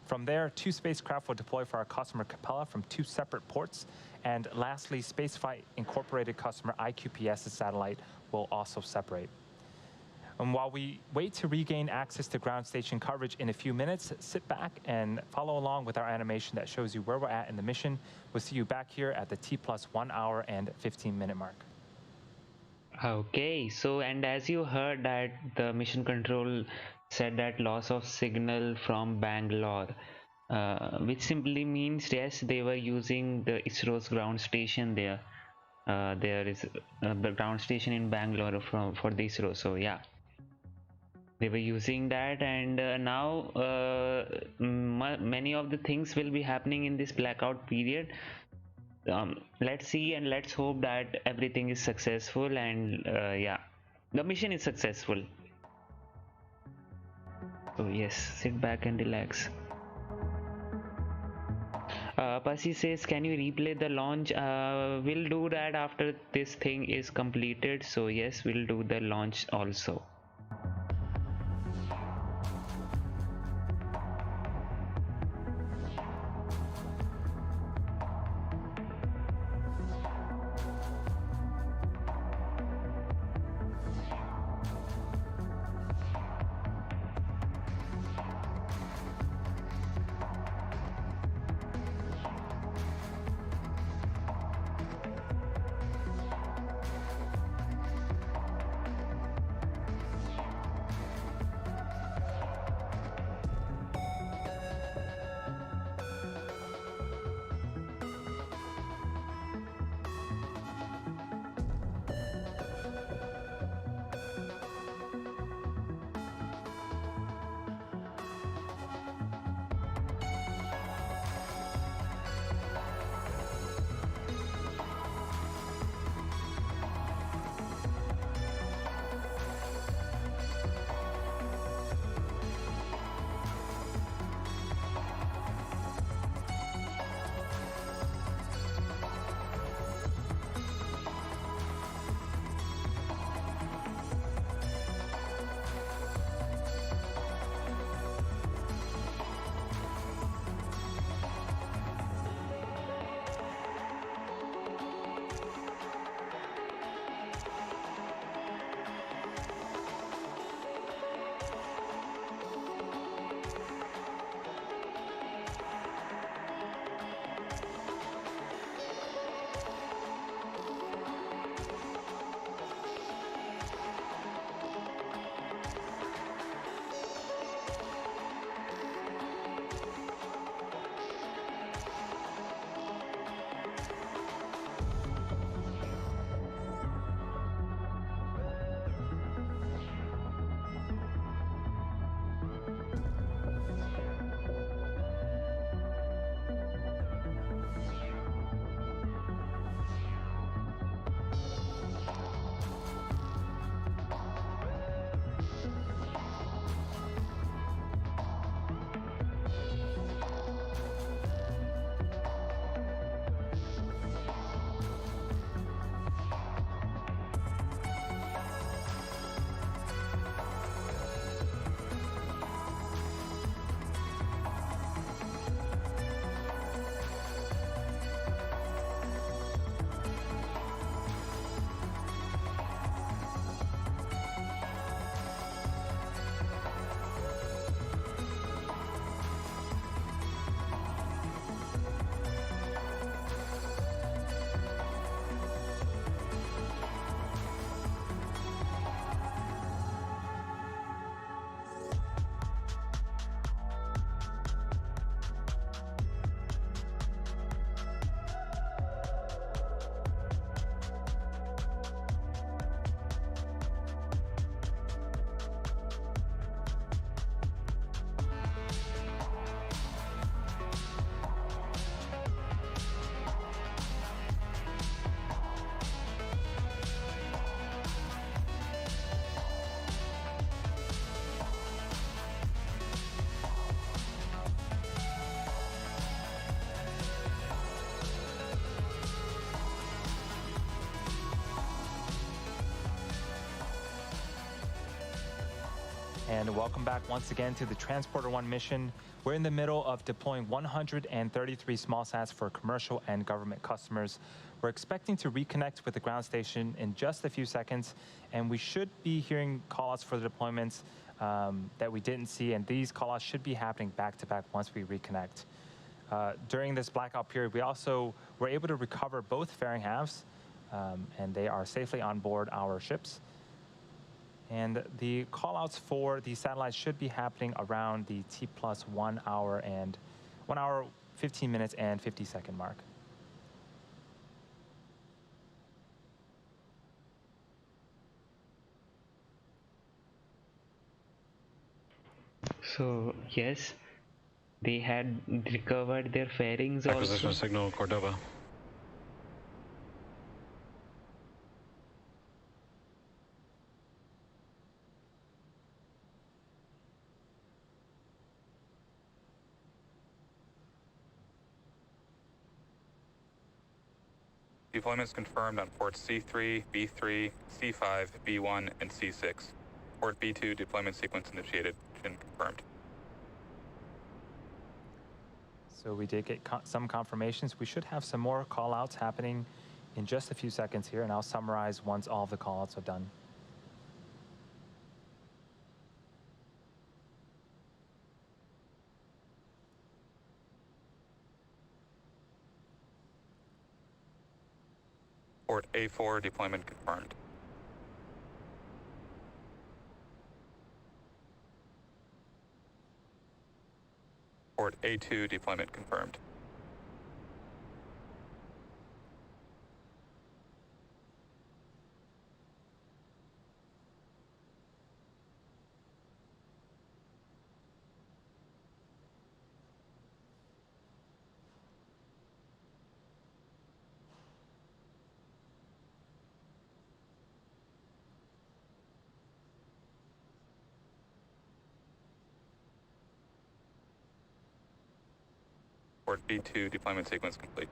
Speaker 4: From there, 2 spacecraft will deploy for our customer Capella from 2 separate ports. And lastly, Spaceflight Incorporated customer IQPS's satellite will also separate. And while we wait to regain access to ground station coverage in a few minutes, sit back and follow along with our animation that shows you where we're at in the mission. We'll see you back here at the T+1 hour and 15-minute mark.
Speaker 1: Okay, so and as you heard that the mission control said that loss of signal from Bangalore, which simply means yes, they were using the ISRO's ground station there. There is the ground station in Bangalore for the ISRO, so yeah, they were using that, and now many of the things will be happening in this blackout period. Let's see and let's hope that everything is successful, and yeah, the mission is successful. So yes, sit back and relax. Percy says, can you replay the launch? We'll do that after this thing is completed, so yes, we'll do the launch also.
Speaker 4: And welcome back once again to the Transporter-1 mission. We're in the middle of deploying 133 small sats for commercial and government customers. We're expecting to reconnect with the ground station in just a few seconds, and we should be hearing callouts for the deployments that we didn't see, and these callouts should be happening back-to-back once we reconnect. During this blackout period, we also were able to recover both fairing halves, and they are safely on board our ships. And the callouts for the satellites should be happening around the T+1 hour and 1 hour, 15 minutes, and 50-second mark.
Speaker 1: So yes, they had recovered their fairings
Speaker 5: Acquisition
Speaker 1: also.
Speaker 5: signal, Cordova.
Speaker 6: Deployments confirmed on ports C3, B3, C5, B1, and C6. Port B2 deployment sequence initiated and confirmed.
Speaker 4: So we did get some confirmations. We should have some more callouts happening in just a few seconds here, and I'll summarize once all of the callouts are done.
Speaker 6: Port A4 deployment confirmed. Port A2 deployment confirmed. Port B2 deployment sequence complete.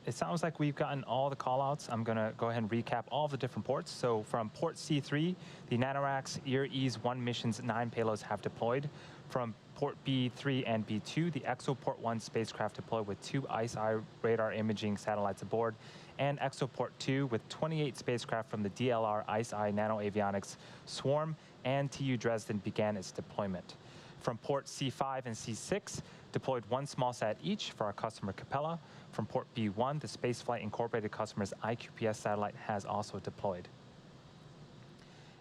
Speaker 4: It sounds like we've gotten all the callouts. I'm going to go ahead and recap all the different ports. So from port C3, the NanoRacks EAR-1 mission's 9 payloads have deployed. From port B3 and B2, the ExoPort-1 spacecraft deployed with 2 ISI radar imaging satellites aboard, and ExoPort-2 with 28 spacecraft from the DLR ISI Nanoavionics Swarm and TU Dresden began its deployment. From port C5 and C6, deployed 1 small sat each for our customer Capella. From port B1, the Spaceflight Incorporated customer's IQPS satellite has also deployed.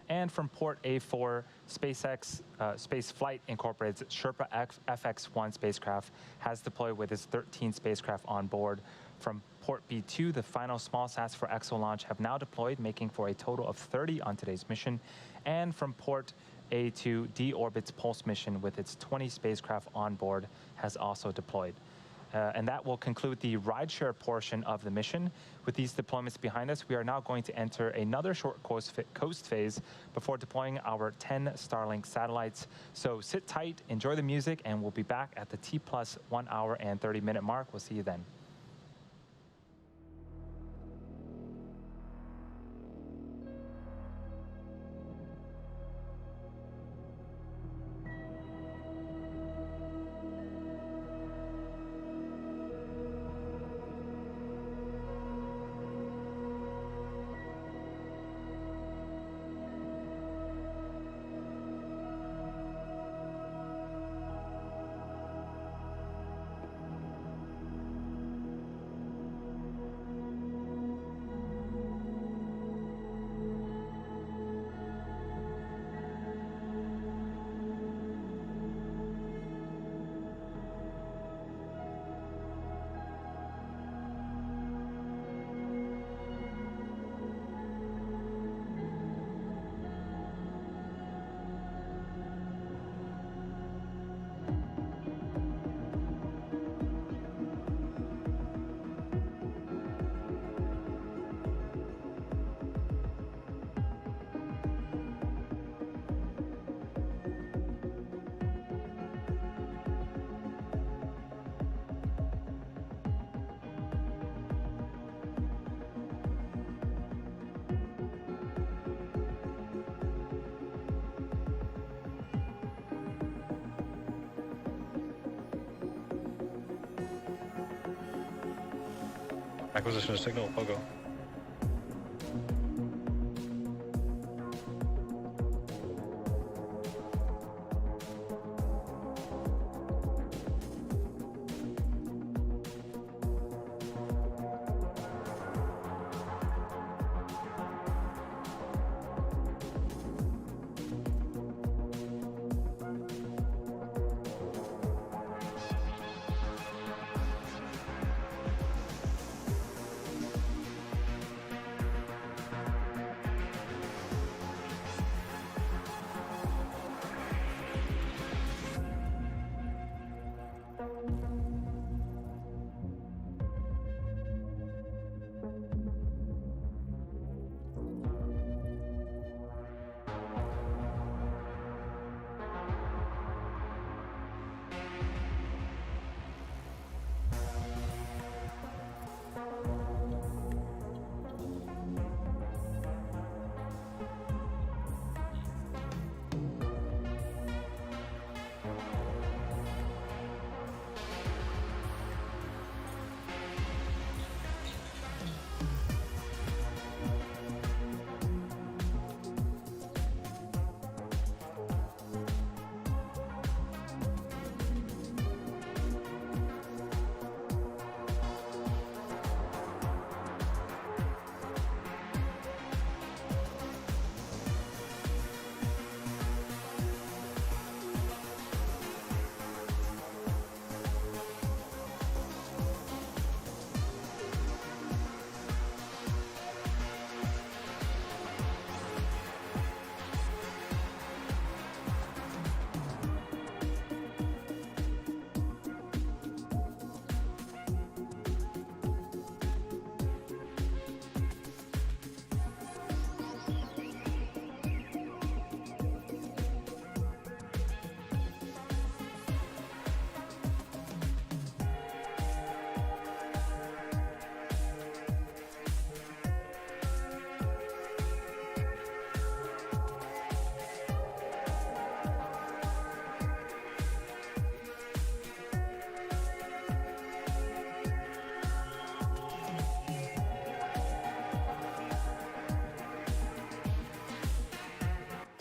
Speaker 4: And from port A4, SpaceX Spaceflight Incorporated's Sherpa FX-1 spacecraft has deployed with its 13 spacecraft on board. From port B2, the final small sats for EXO launch have now deployed, making for a total of 30 on today's mission. And from port A2, D-Orbit's Pulse mission with its 20 spacecraft on board has also deployed. And that will conclude the rideshare portion of the mission. With these deployments behind us, we are now going to enter another short coast phase before deploying our 10 Starlink satellites. So sit tight, enjoy the music, and we'll be back at the T+1 hour and 30-minute mark. We'll see you then.
Speaker 5: Acquisition of signal, Pogo.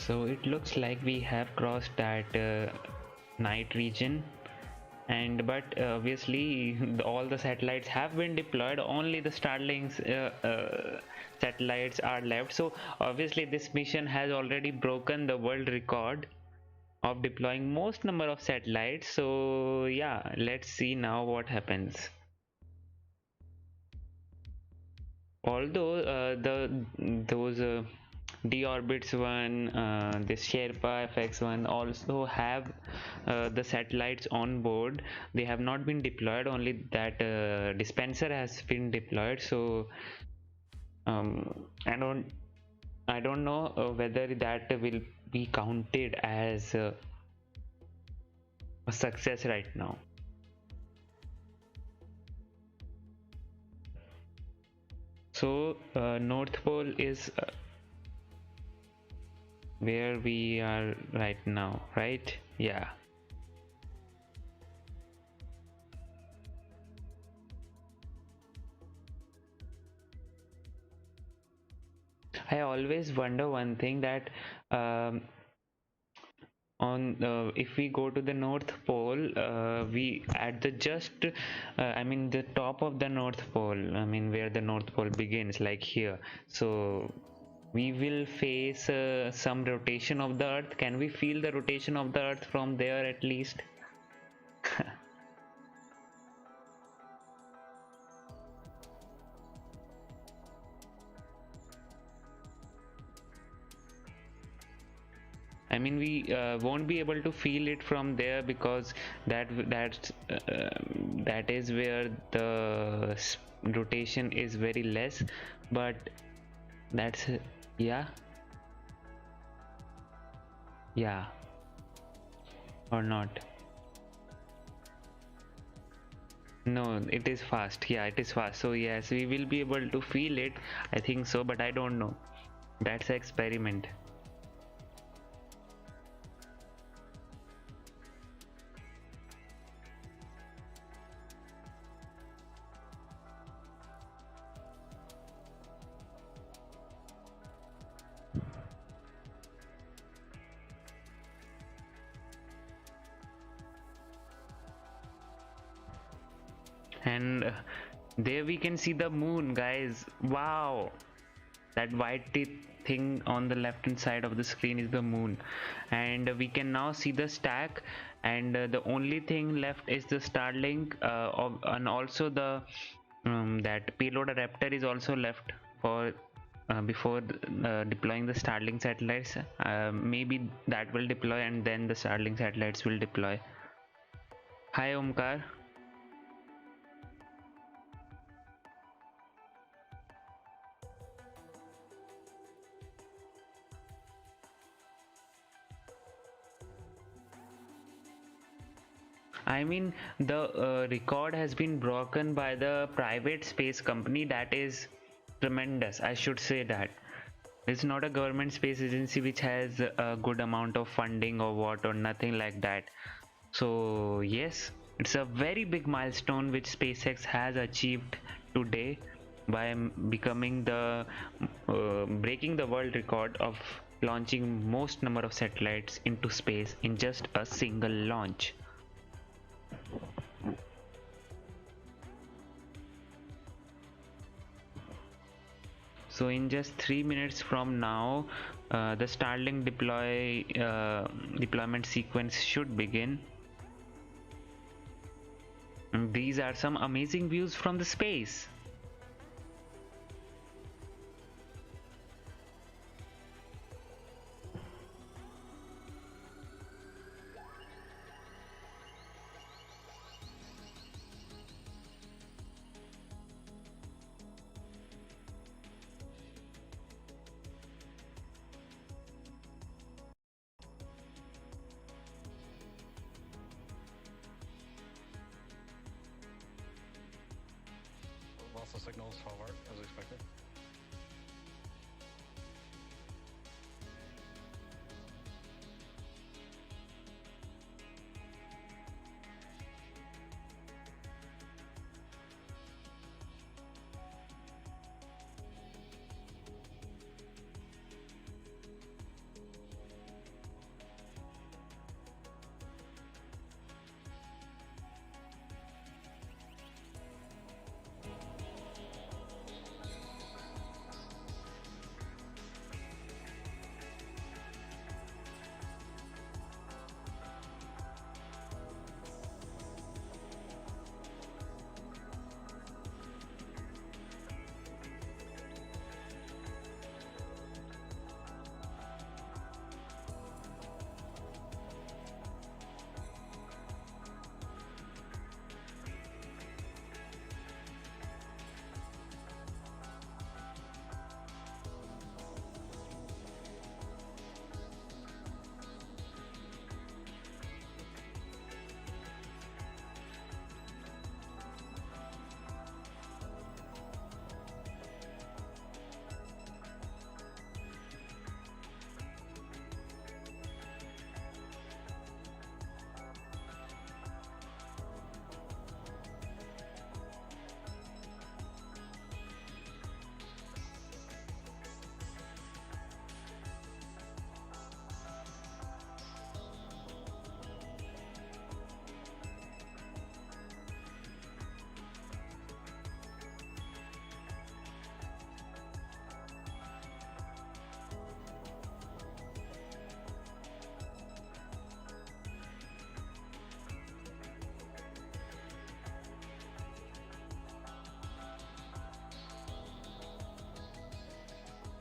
Speaker 1: So it looks like we have crossed that night region, and but obviously all the satellites have been deployed. Only the Starlink's satellites are left. So obviously this mission has already broken the world record of deploying most number of satellites. So yeah, let's see now what happens. Although those D-Orbits one, this Sherpa FX1 also have the satellites on board. They have not been deployed, only that dispenser has been deployed. So I don't know whether that will be counted as a success right now. So North Pole is where we are right now, right? Yeah. I always wonder one thing, that if we go to the North Pole, we at the just I mean the top of the North Pole, I mean where the North Pole begins, like here. So we will face some rotation of the Earth. Can we feel the rotation of the Earth from there at least? I mean, we won't be able to feel it from there, because that is where the rotation is very less. But that's yeah or not. No, it is fast. Yeah, it is fast. So yes, we will be able to feel it, I think so, but I don't know. That's an experiment. and there we can see the moon, guys. Wow, that white thing on the left hand side of the screen is the moon, and we can now see the stack, and the only thing left is the Starlink, and also the that payload adapter is also left for before deploying the Starlink satellites. Maybe that will deploy and then the Starlink satellites will deploy. Hi Omkar. I mean, the record has been broken by the private space company. That is tremendous. I should say that it's not a government space agency which has a good amount of funding or what, or nothing like that. So yes, it's a very big milestone which SpaceX has achieved today by becoming the breaking the world record of launching most number of satellites into space in just a single launch. So in just 3 minutes from now, the Starlink deployment sequence should begin. And these are some amazing views from the space.
Speaker 5: Lost the signals, 12 art, as expected.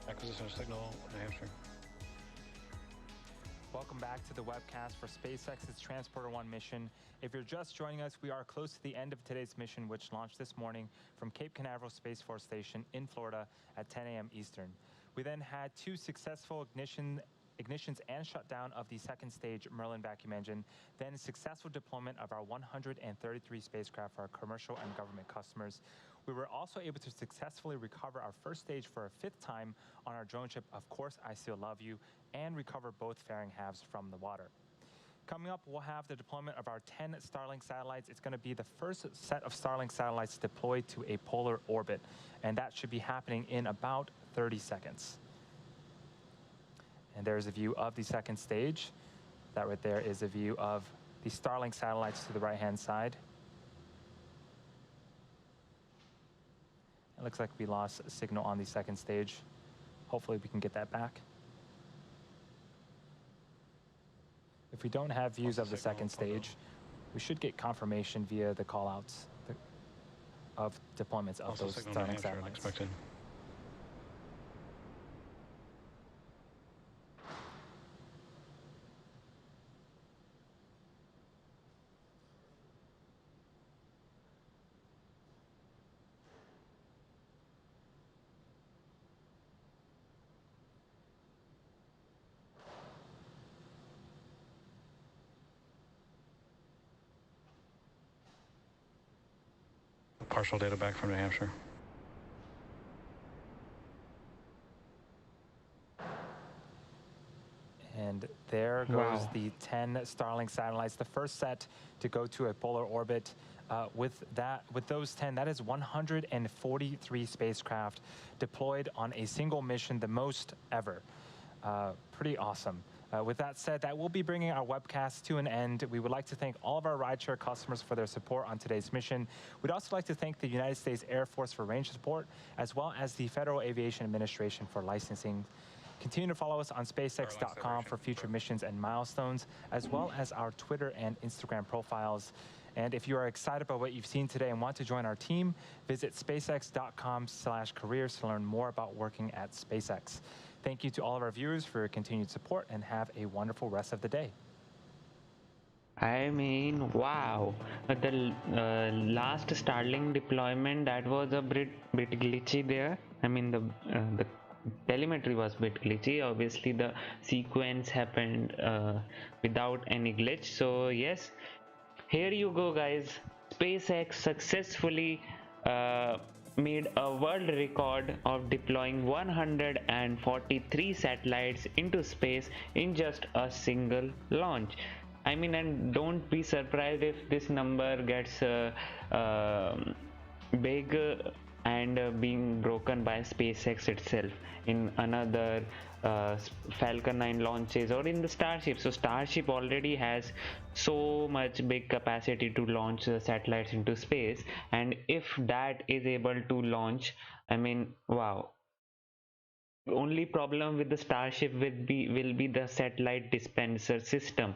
Speaker 5: Acquisition of signal, New Hampshire.
Speaker 4: Welcome back to the webcast for SpaceX's Transporter-1 mission. If you're just joining us, we are close to the end of today's mission, which launched this morning from Cape Canaveral Space Force Station in Florida at 10 a.m. Eastern. We then had 2 successful ignitions and shutdown of the second stage Merlin vacuum engine, then successful deployment of our 133 spacecraft for our commercial and government customers. We were also able to successfully recover our first stage for a 5th time on our drone ship, Of Course I Still Love You, and recover both fairing halves from the water. Coming up, we'll have the deployment of our 10 Starlink satellites. It's going to be the first set of Starlink satellites deployed to a polar orbit, and that should be happening in about 30 seconds. And there's a view of the second stage. That right there is a view of the Starlink satellites to the right-hand side. It looks like we lost signal on the second stage. Hopefully we can get that back. If we don't have views of the second stage, we should get confirmation via the callouts of deployments of those Starlink satellites.
Speaker 5: Expected. Partial data back from New Hampshire.
Speaker 4: And there goes the 10 Starlink satellites, the first set to go to a polar orbit. With those 10, that is 143 spacecraft deployed on a single mission, the most ever. Pretty awesome. With that said, that will be bringing our webcast to an end. We would like to thank all of our rideshare customers for their support on today's mission. We'd also like to thank the United States Air Force for range support, as well as the Federal Aviation Administration for licensing. Continue to follow us on SpaceX.com for future missions and milestones, as well as our Twitter and Instagram profiles. And if you are excited about what you've seen today and want to join our team, visit SpaceX.com/careers to learn more about working at SpaceX. Thank you to all of our viewers for your continued support, and have a wonderful rest of the day.
Speaker 1: I mean, wow. The last Starlink deployment, that was a bit glitchy there. I mean, the telemetry was a bit glitchy. Obviously, the sequence happened without any glitch. So yes, here you go, guys. SpaceX successfully made a world record of deploying 143 satellites into space in just a single launch. I mean, and don't be surprised if this number gets big and being broken by SpaceX itself in another Falcon 9 launches or in the Starship. So Starship already has so much big capacity to launch satellites into space, and if that is able to launch, I mean, wow. Only problem with the Starship will be the satellite dispenser system.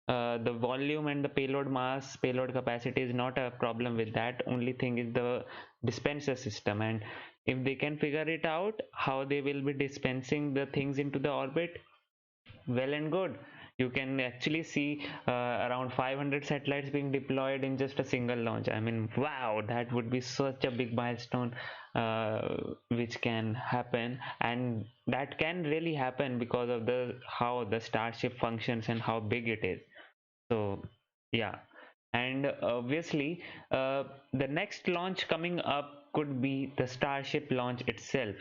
Speaker 1: The volume and the payload capacity is not a problem with that. Only thing is the dispenser system, and if they can figure it out how they will be dispensing the things into the orbit, well and good. You can actually see around 500 satellites being deployed in just a single launch. I mean, wow, that would be such a big milestone which can happen, and that can really happen because of how the Starship functions and how big it is. So yeah, and obviously the next launch coming up could be the Starship launch itself.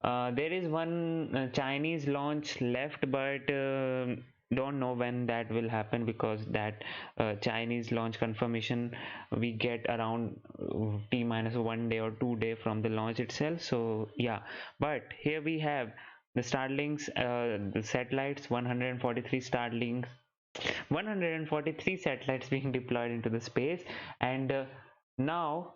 Speaker 1: There is one Chinese launch left, but don't know when that will happen, because that Chinese launch confirmation we get around T-1 day or 2 day from the launch itself. So yeah, but here we have the Starlinks, the satellites, 143 satellites being deployed into the space. And now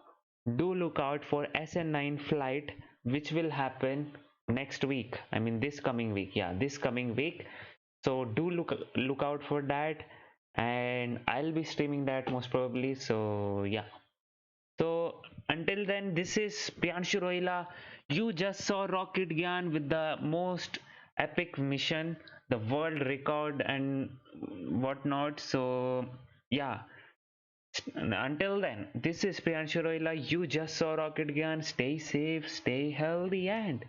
Speaker 1: do look out for SN9 flight, which will happen next week. I mean, this coming week. Yeah, this coming week. So do look out for that, and I'll be streaming that most probably. So yeah. So until then, this is Priyanshu Rohila. You just saw Rocket Gyan with the most epic mission, the world record and whatnot. So yeah, until then, this is Priyanshu Rohila. You just saw Rocket Gyan. Stay safe, stay healthy, and